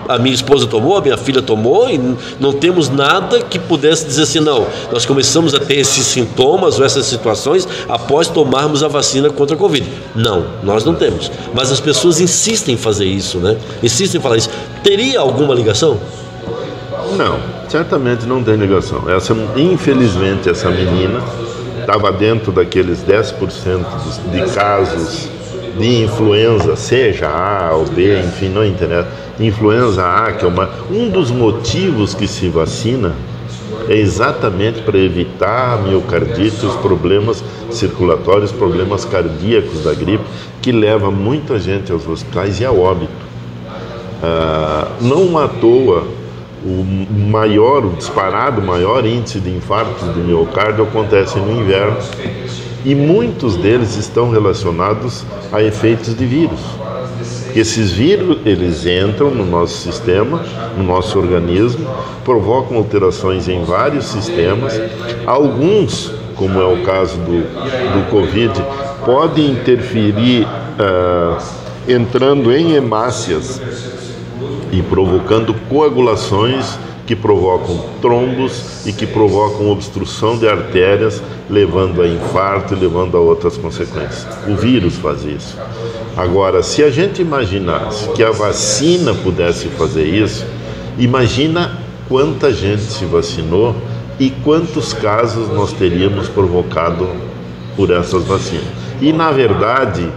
A minha esposa tomou, a minha filha tomou, e não temos nada que pudesse dizer assim: não, nós começamos a ter esses sintomas ou essas situações após tomarmos a vacina contra a Covid. Não, nós não temos. Mas as pessoas insistem em fazer isso, né? Insistem em falar isso. Teria alguma ligação? Não, certamente não tem ligação. Infelizmente, essa menina estava dentro daqueles 10% de casos de influenza, seja A ou B, enfim, não interessa. Influenza A, que é um dos motivos que se vacina, é exatamente para evitar a miocardite, os problemas circulatórios, problemas cardíacos da gripe, que leva muita gente aos hospitais e a óbito. Não à toa, o disparado maior índice de infartos do miocárdio acontece no inverno e muitos deles estão relacionados a efeitos de vírus. Esses vírus, eles entram no nosso sistema, no nosso organismo, provocam alterações em vários sistemas. Alguns, como é o caso do Covid, podem interferir entrando em hemácias e provocando coagulações que provocam trombos e que provocam obstrução de artérias, levando a infarto e levando a outras consequências. O vírus faz isso. Agora, se a gente imaginasse que a vacina pudesse fazer isso, imagina quanta gente se vacinou e quantos casos nós teríamos provocado por essas vacinas. E, na verdade,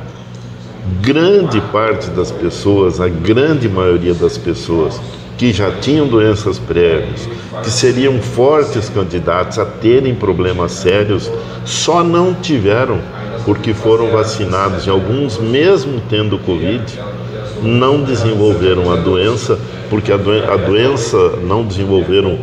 grande parte das pessoas, a grande maioria das pessoas que já tinham doenças prévias, que seriam fortes candidatos a terem problemas sérios, só não tiveram porque foram vacinados, e alguns, mesmo tendo Covid, não desenvolveram a doença, porque a doença não desenvolveram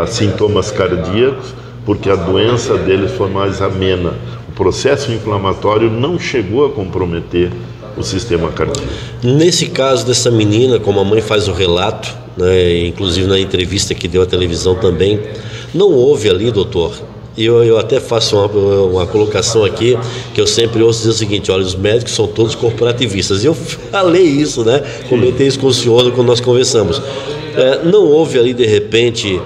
sintomas cardíacos, porque a doença deles foi mais amena. O processo inflamatório não chegou a comprometer o sistema cardíaco. Nesse caso dessa menina, como a mãe faz o relato, né, inclusive na entrevista que deu à televisão também, não houve ali, doutor, eu até faço uma colocação aqui, que eu sempre ouço dizer o seguinte: olha, os médicos são todos corporativistas. Eu falei isso, né? Comentei isso com o senhor quando nós conversamos. Não houve ali, de repente,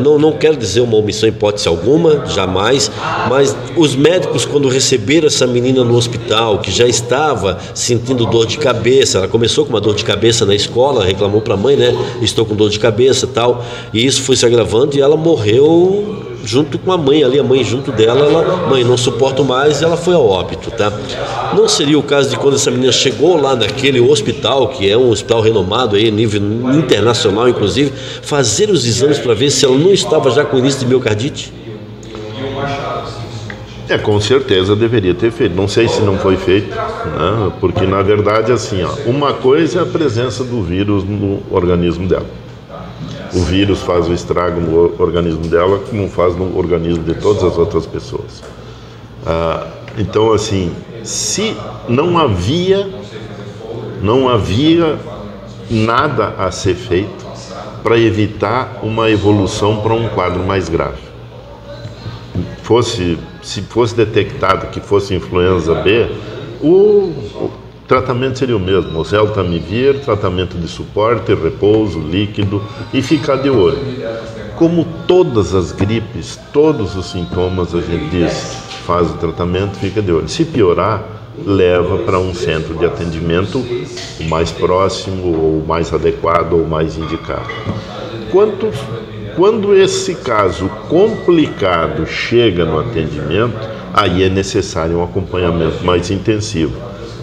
não quero dizer uma omissão em hipótese alguma, jamais, mas os médicos, quando receberam essa menina no hospital, que já estava sentindo dor de cabeça, ela começou com uma dor de cabeça na escola, reclamou para a mãe, né? Estou com dor de cabeça e tal, e isso foi se agravando e ela morreu junto com a mãe ali, a mãe junto dela, mãe, não suporto mais, e ela foi ao óbito, tá? Não seria o caso de quando essa menina chegou lá naquele hospital, que é um hospital renomado aí, nível internacional inclusive, fazer os exames para ver se ela não estava já com início de miocardite? Com certeza deveria ter feito, não sei se não foi feito, né? Porque na verdade assim, uma coisa é a presença do vírus no organismo dela. O vírus faz o estrago no organismo dela, como faz no organismo de todas as outras pessoas. Então, assim, se não havia nada a ser feito para evitar uma evolução para um quadro mais grave. Se fosse detectado que fosse influenza B, o tratamento seria o mesmo: oseltamivir, tratamento de suporte, repouso, líquido e ficar de olho. Como todas as gripes, todos os sintomas, a gente diz, faz o tratamento, fica de olho. Se piorar, leva para um centro de atendimento o mais próximo, ou mais adequado, ou mais indicado. Quando esse caso complicado chega no atendimento, aí é necessário um acompanhamento mais intensivo.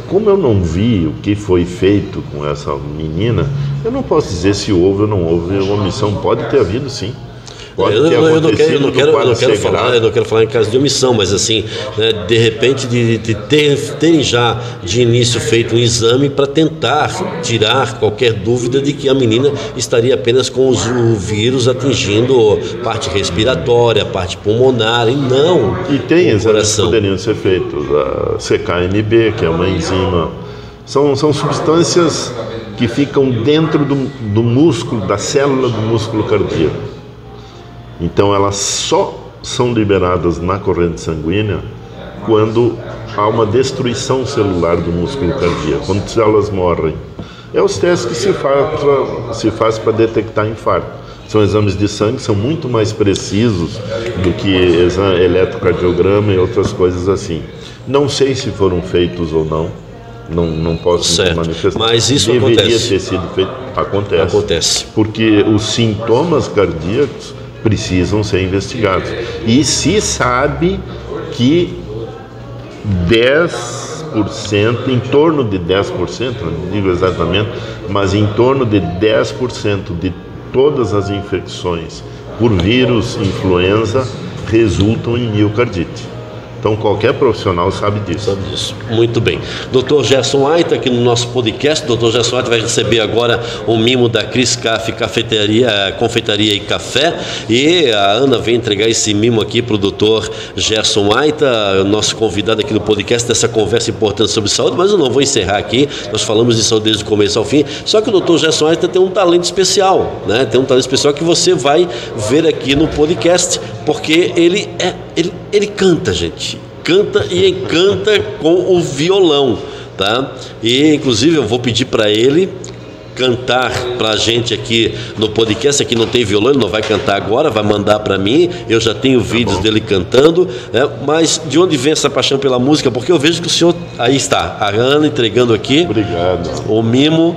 Como eu não vi o que foi feito com essa menina, eu não posso dizer se houve ou não houve omissão. Pode ter havido, sim. Eu não quero falar em caso de omissão, mas assim, né, de repente de terem já de início feito um exame para tentar tirar qualquer dúvida de que a menina estaria apenas com o vírus atingindo parte respiratória, parte pulmonar, e não e tem o coração. Que poderiam ser feitos, a CKMB, que é uma enzima, são substâncias que ficam dentro do músculo, da célula do músculo cardíaco. Então elas só são liberadas na corrente sanguínea quando há uma destruição celular do músculo cardíaco, quando as células morrem. É os testes que se faz para detectar infarto. São exames de sangue, são muito mais precisos do que eletrocardiograma e outras coisas assim. Não sei se foram feitos ou não posso me manifestar. Mas isso deveria ter sido feito. Acontece. Porque os sintomas cardíacos precisam ser investigados. E se sabe que 10%, em torno de 10%, não digo exatamente, mas em torno de 10% de todas as infecções por vírus influenza resultam em miocardite. Então qualquer profissional sabe disso. Muito bem. Dr. Gerson Aita, aqui no nosso podcast. Dr. Gerson Aita vai receber agora o mimo da Cris Café, Confeitaria e Café. E a Ana vem entregar esse mimo aqui para o Dr. Gerson Aita, nosso convidado aqui no podcast, dessa conversa importante sobre saúde. Mas eu não vou encerrar aqui. Nós falamos de saúde desde o começo ao fim. Só que o Dr. Gerson Aita tem um talento especial, né? Tem um talento especial que você vai ver aqui no podcast, porque ele canta, gente. Canta e encanta com o violão, tá? E inclusive eu vou pedir para ele cantar para a gente aqui no podcast. Aqui não tem violão, ele não vai cantar agora, vai mandar para mim. Eu já tenho vídeos dele cantando, né? Mas de onde vem essa paixão pela música? Porque eu vejo que o senhor, aí está, a Ana entregando aqui. Obrigado. O mimo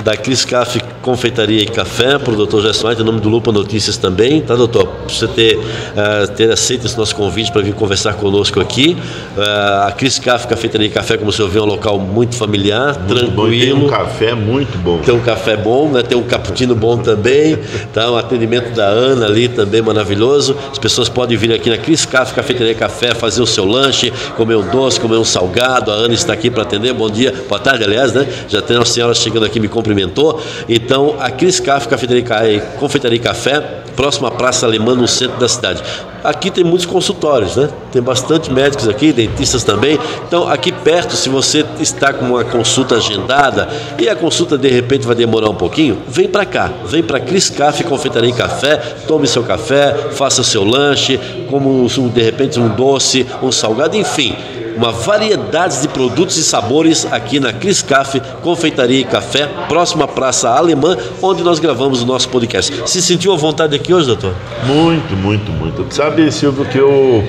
da Cris Café Confeitaria e Café, para o Dr. Gerson Aita, em nome do Lupa Notícias também, tá, doutor? Por você ter aceito esse nosso convite para vir conversar conosco aqui. A Cris Café Cafeitaria e Café, como o senhor viu, é um local muito familiar, muito tranquilo. Bom. Tem um café muito bom. Tem um café bom, né? Tem um cappuccino bom também, tá? Um atendimento da Ana ali também maravilhoso. As pessoas podem vir aqui na Cris Café Cafeitaria e Café, fazer o seu lanche, comer um doce, comer um salgado. A Ana está aqui para atender. Bom dia, boa tarde, aliás, né? Já tem uma senhora chegando aqui, me cumprimentou. Então, a Cris Café Cafeitaria e Confeitaria e Café, próxima à Praça Alemã, no centro da cidade. Aqui tem muitos consultórios, né? Tem bastante médicos aqui, dentistas também. Então, aqui perto, se você está com uma consulta agendada e a consulta de repente vai demorar um pouquinho, vem para cá. Vem para Cris Café Confeitaria e Café, tome seu café, faça seu lanche, como de repente um doce, um salgado, enfim. Uma variedade de produtos e sabores aqui na Cris Café Confeitaria e Café, próxima à Praça Alemã, onde nós gravamos o nosso podcast. Se sentiu à vontade aqui hoje, doutor? Muito, muito, muito. Sabe, Silvio, que eu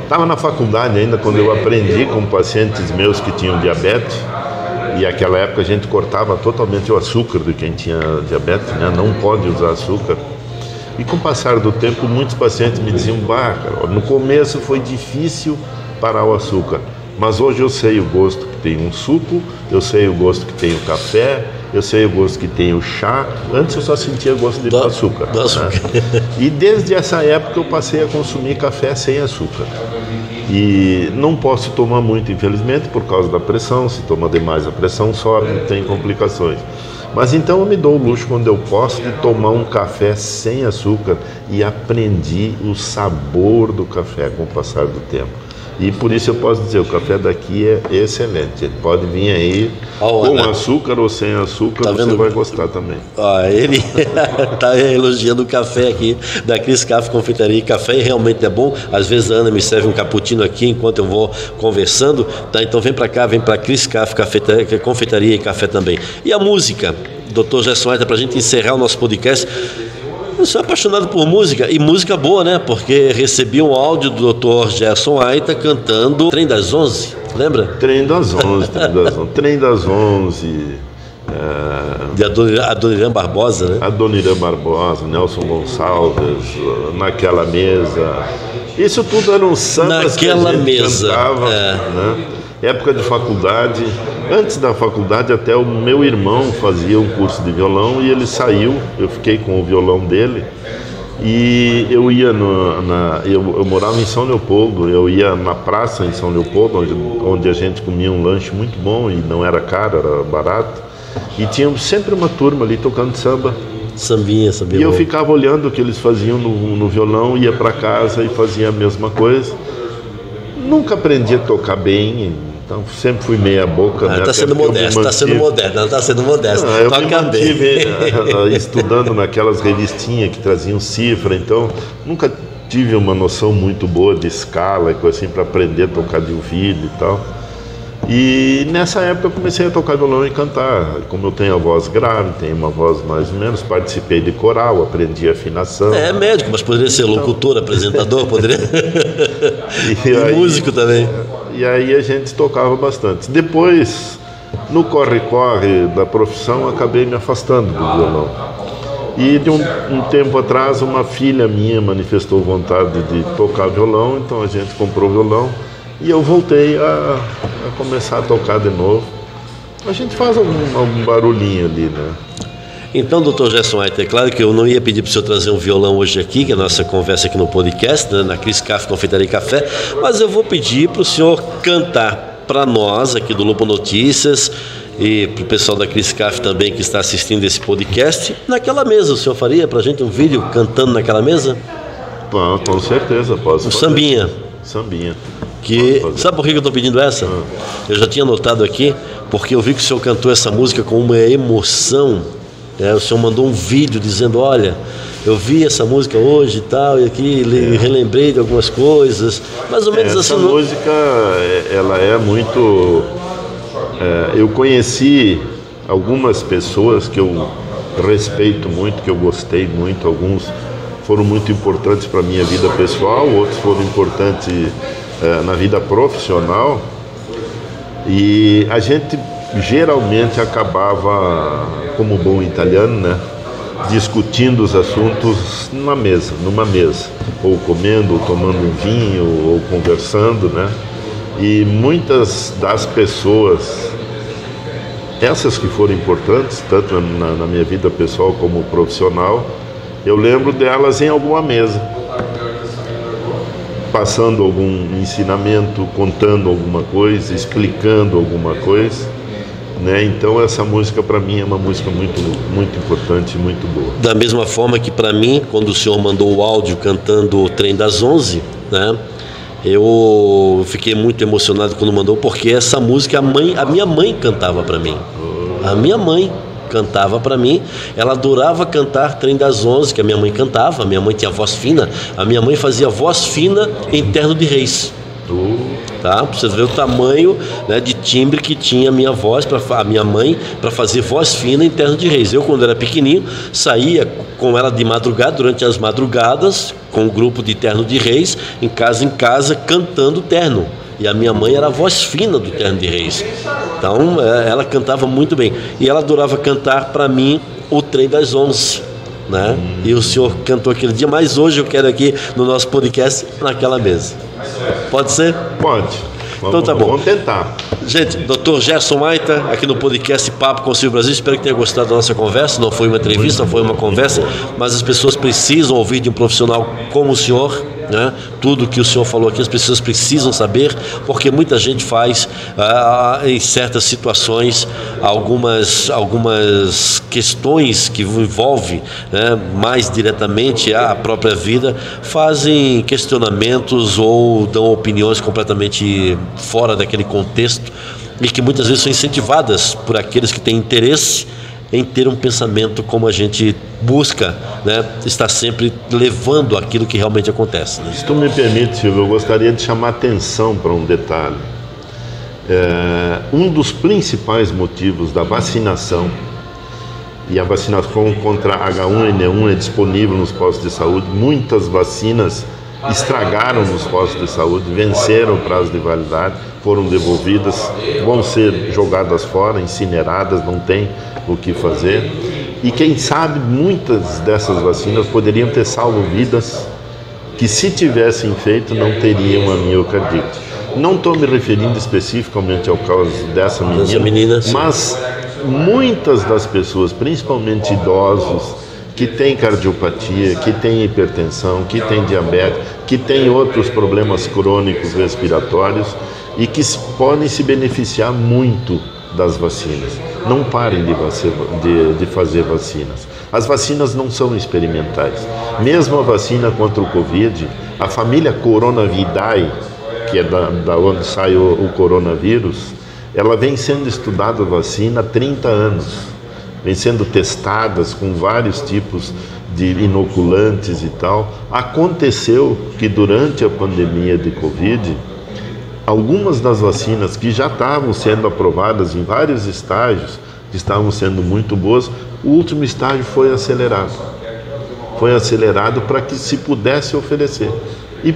estava na faculdade ainda quando eu aprendi com pacientes meus que tinham diabetes, e naquela época a gente cortava totalmente o açúcar de quem tinha diabetes, né? Não pode usar açúcar. E com o passar do tempo, muitos pacientes me diziam, cara, no começo foi difícil parar o açúcar, mas hoje eu sei o gosto que tem um suco, eu sei o gosto que tem o café, eu sei o gosto que tem o chá. Antes eu só sentia gosto de açúcar. Né? E desde essa época eu passei a consumir café sem açúcar. E não posso tomar muito, infelizmente, por causa da pressão. Se toma demais, a pressão sobe, tem complicações. Mas então eu me dou o luxo, quando eu posso, de tomar um café sem açúcar, e aprendi o sabor do café com o passar do tempo. E por isso eu posso dizer, o café daqui é excelente. Ele pode vir aí com açúcar ou sem açúcar, tá, você vai gostar também. Ele está elogiando o café aqui da Cris Café Confeitaria e Café, e realmente é bom. Às vezes a Ana me serve um cappuccino aqui enquanto eu vou conversando, tá? Então vem para cá, vem para Cris Café Confeitaria e Café também. E a música, Dr. Gerson Aita, para a gente encerrar o nosso podcast. Eu sou apaixonado por música, e música boa, né? Porque recebi um áudio do Dr. Gerson Aita cantando Trem das 11, lembra? Trem das 11, Trem das 11. De Adoniran Barbosa, né? Adoniran Barbosa, Nelson Gonçalves, Naquela Mesa. Isso tudo eram sambas que a gente cantava, né? Época de faculdade. Antes da faculdade, até o meu irmão fazia um curso de violão, e ele saiu, eu fiquei com o violão dele, e eu ia eu morava em São Leopoldo, eu ia na praça em São Leopoldo, onde a gente comia um lanche muito bom, e não era caro, era barato, e tinha sempre uma turma ali tocando samba. Sambinha. E eu ficava olhando o que eles faziam no violão, ia para casa e fazia a mesma coisa. Nunca aprendi a tocar bem, então sempre fui meia boca. Está sendo modesto, está sendo modesto. Eu me mantive estudando naquelas revistinhas que traziam cifra, então nunca tive uma noção muito boa de escala e coisa assim para aprender a tocar de ouvido e tal. E nessa época eu comecei a tocar violão e cantar. Como eu tenho a voz grave, tenho uma voz mais ou menos, participei de coral, aprendi afinação. É médico, mas poderia ser locutor, apresentador, poderia. E músico também. E aí a gente tocava bastante. Depois, no corre-corre da profissão, acabei me afastando do violão. E de um tempo atrás, uma filha minha manifestou vontade de tocar violão, então a gente comprou violão. E eu voltei a começar a tocar de novo. A gente faz algum barulhinho ali, né? Então, doutor Gerson Aita, é claro que eu não ia pedir para o senhor trazer um violão hoje aqui, que é a nossa conversa aqui no podcast, né, na Cris Café Confeitaria e Café, mas eu vou pedir para o senhor cantar para nós aqui do Lupa Notícias, e para o pessoal da Cris Café também que está assistindo esse podcast, naquela mesa. O senhor faria para a gente um vídeo cantando naquela mesa? Com certeza, posso. Sambinha. Sabe por que eu estou pedindo essa? Eu já tinha notado aqui, porque eu vi que o senhor cantou essa música com uma emoção. O senhor mandou um vídeo dizendo, olha, eu vi essa música hoje e tal, e aqui relembrei de algumas coisas, mais ou menos essa assim. Essa música, ela é muito... eu conheci algumas pessoas que eu respeito muito, que eu gostei muito, alguns foram muito importantes para a minha vida pessoal, outros foram importantes na vida profissional, e a gente geralmente acabava, como bom italiano, né, discutindo os assuntos numa mesa, ou comendo, ou tomando um vinho, ou conversando, né? E muitas das pessoas, essas que foram importantes, tanto na minha vida pessoal como profissional, eu lembro delas em alguma mesa, passando algum ensinamento, contando alguma coisa, explicando alguma coisa, né? Então essa música para mim é uma música muito, muito importante e muito boa. Da mesma forma que para mim, quando o senhor mandou o áudio cantando o Trem das 11, né? Eu fiquei muito emocionado quando mandou, porque essa música a minha mãe cantava para mim. A minha mãe cantava para mim, ela adorava cantar Trem das 11, que a minha mãe cantava, a minha mãe tinha voz fina, a minha mãe fazia voz fina em Terno de Reis. Tá? Pra vocês verem o tamanho, né, de timbre que tinha a minha voz, a minha mãe, para fazer voz fina em Terno de Reis. Eu, quando era pequenininho, saía com ela de madrugada, durante as madrugadas, com um grupo de Terno de Reis, em casa, cantando terno. E a minha mãe era a voz fina do Terno de Reis. Então, ela cantava muito bem. E ela adorava cantar para mim o Trem das 11. Né? E o senhor cantou aquele dia, mas hoje eu quero aqui no nosso podcast, naquela mesa. Pode ser? Pode. Então tá bom. Vamos tentar. Gente, Dr. Gerson Maita, aqui no podcast Papo com o Silvio Brasil. Espero que tenha gostado da nossa conversa. Não foi uma entrevista, não foi uma conversa, mas as pessoas precisam ouvir de um profissional como o senhor, né? Tudo que o senhor falou aqui, as pessoas precisam saber, porque muita gente faz, em certas situações, algumas questões que envolvem, né, mais diretamente a própria vida, fazem questionamentos ou dão opiniões completamente fora daquele contexto e que muitas vezes são incentivadas por aqueles que têm interesse em ter um pensamento como a gente busca, né, estar sempre levando aquilo que realmente acontece. Né? Se tu me permite, Silvio, eu gostaria de chamar atenção para um detalhe. Um dos principais motivos da vacinação, e a vacinação contra H1N1 é disponível nos postos de saúde, muitas vacinas estragaram nos postos de saúde, venceram o prazo de validade, foram devolvidas, vão ser jogadas fora, incineradas, não tem o que fazer. E quem sabe muitas dessas vacinas poderiam ter salvo vidas que, se tivessem feito, não teriam a miocardite. Não estou me referindo especificamente ao caso dessa menina, mas muitas das pessoas, principalmente idosos, que têm cardiopatia, que têm hipertensão, que têm diabetes, que têm outros problemas crônicos respiratórios e que podem se beneficiar muito das vacinas. Não parem de fazer vacinas. As vacinas não são experimentais. Mesmo a vacina contra o Covid, a família Coronavidae, que é da onde sai o coronavírus, ela vem sendo estudada a vacina há 30 anos. Vem sendo testadas com vários tipos de inoculantes e tal. Aconteceu que durante a pandemia de Covid, algumas das vacinas que já estavam sendo aprovadas em vários estágios, que estavam sendo muito boas, o último estágio foi acelerado. Foi acelerado para que se pudesse oferecer. E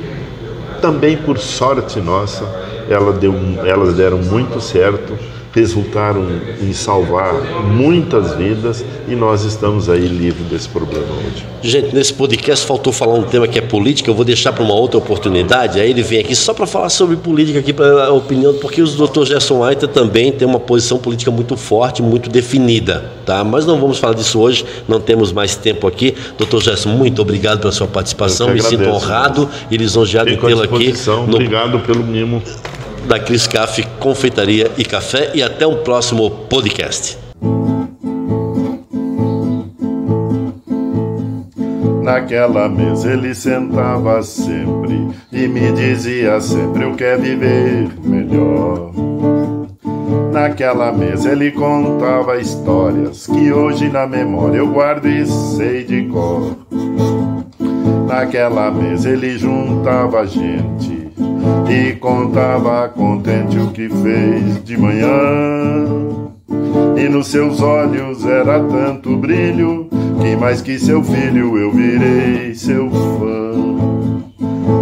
também, por sorte nossa, elas deram muito certo, resultaram em salvar muitas vidas e nós estamos aí livres desse problema hoje. Gente, nesse podcast faltou falar um tema que é política, eu vou deixar para uma outra oportunidade, aí ele vem aqui só para falar sobre política aqui, para a opinião, porque o Dr. Gerson Maita também tem uma posição política muito forte, muito definida, tá? Mas não vamos falar disso hoje, não temos mais tempo aqui. Dr. Gerson, muito obrigado pela sua participação, me sinto honrado e lisonjeado de tê-lo aqui. Obrigado pelo mimo da Cris Café, Confeitaria e Café, e até um próximo podcast. Naquela mesa ele sentava sempre e me dizia sempre: eu quero viver melhor. Naquela mesa ele contava histórias que hoje na memória eu guardo e sei de cor. Naquela mesa ele juntava gente e contava contente o que fez de manhã. E nos seus olhos era tanto brilho que mais que seu filho eu virei seu fã.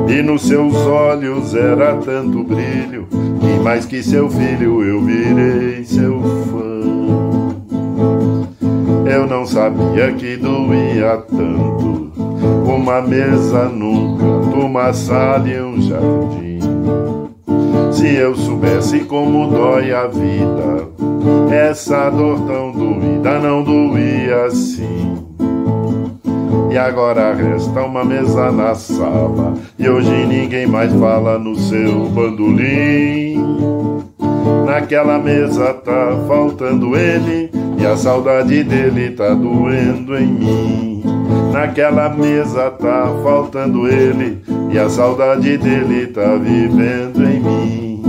E no nos seus olhos era tanto brilho, que mais que seu filho eu virei seu fã. Eu não sabia que doía tanto uma mesa num canto, uma sala e um jardim. Se eu soubesse como dói a vida, essa dor tão doída não doía assim. E agora resta uma mesa na sala, e hoje ninguém mais fala no seu bandolim. Naquela mesa tá faltando ele, e a saudade dele tá doendo em mim. Naquela mesa tá faltando ele, e a saudade dele tá vivendo em mim.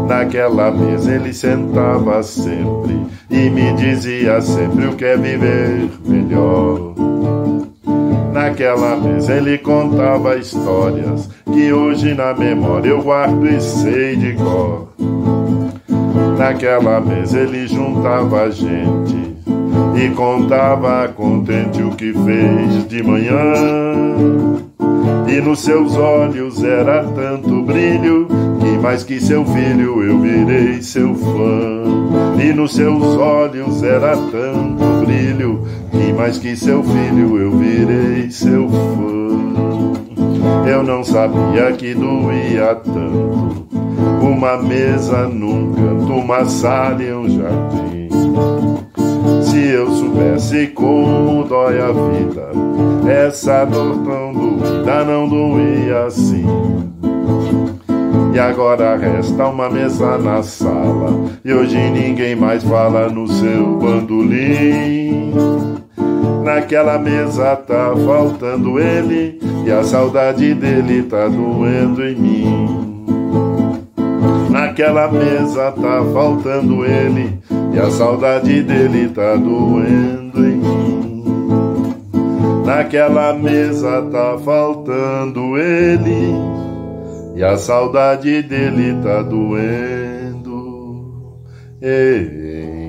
Naquela mesa ele sentava sempre e me dizia sempre o que é viver melhor. Naquela mesa ele contava histórias que hoje na memória eu guardo e sei de cor. Naquela mesa ele juntava a gente e contava contente o que fez de manhã. E nos seus olhos era tanto brilho, que mais que seu filho eu virei seu fã. E nos seus olhos era tanto brilho, que mais que seu filho eu virei seu fã. Eu não sabia que doía tanto uma mesa num canto, uma sala e um jardim. Se eu soubesse como dói a vida, essa dor tão doída não doía assim. E agora resta uma mesa na sala, e hoje ninguém mais fala no seu bandolim. Naquela mesa tá faltando ele, e a saudade dele tá doendo em mim. Naquela mesa tá faltando ele, e a saudade dele tá doendo em mim. Naquela mesa tá faltando ele, e a saudade dele tá doendo em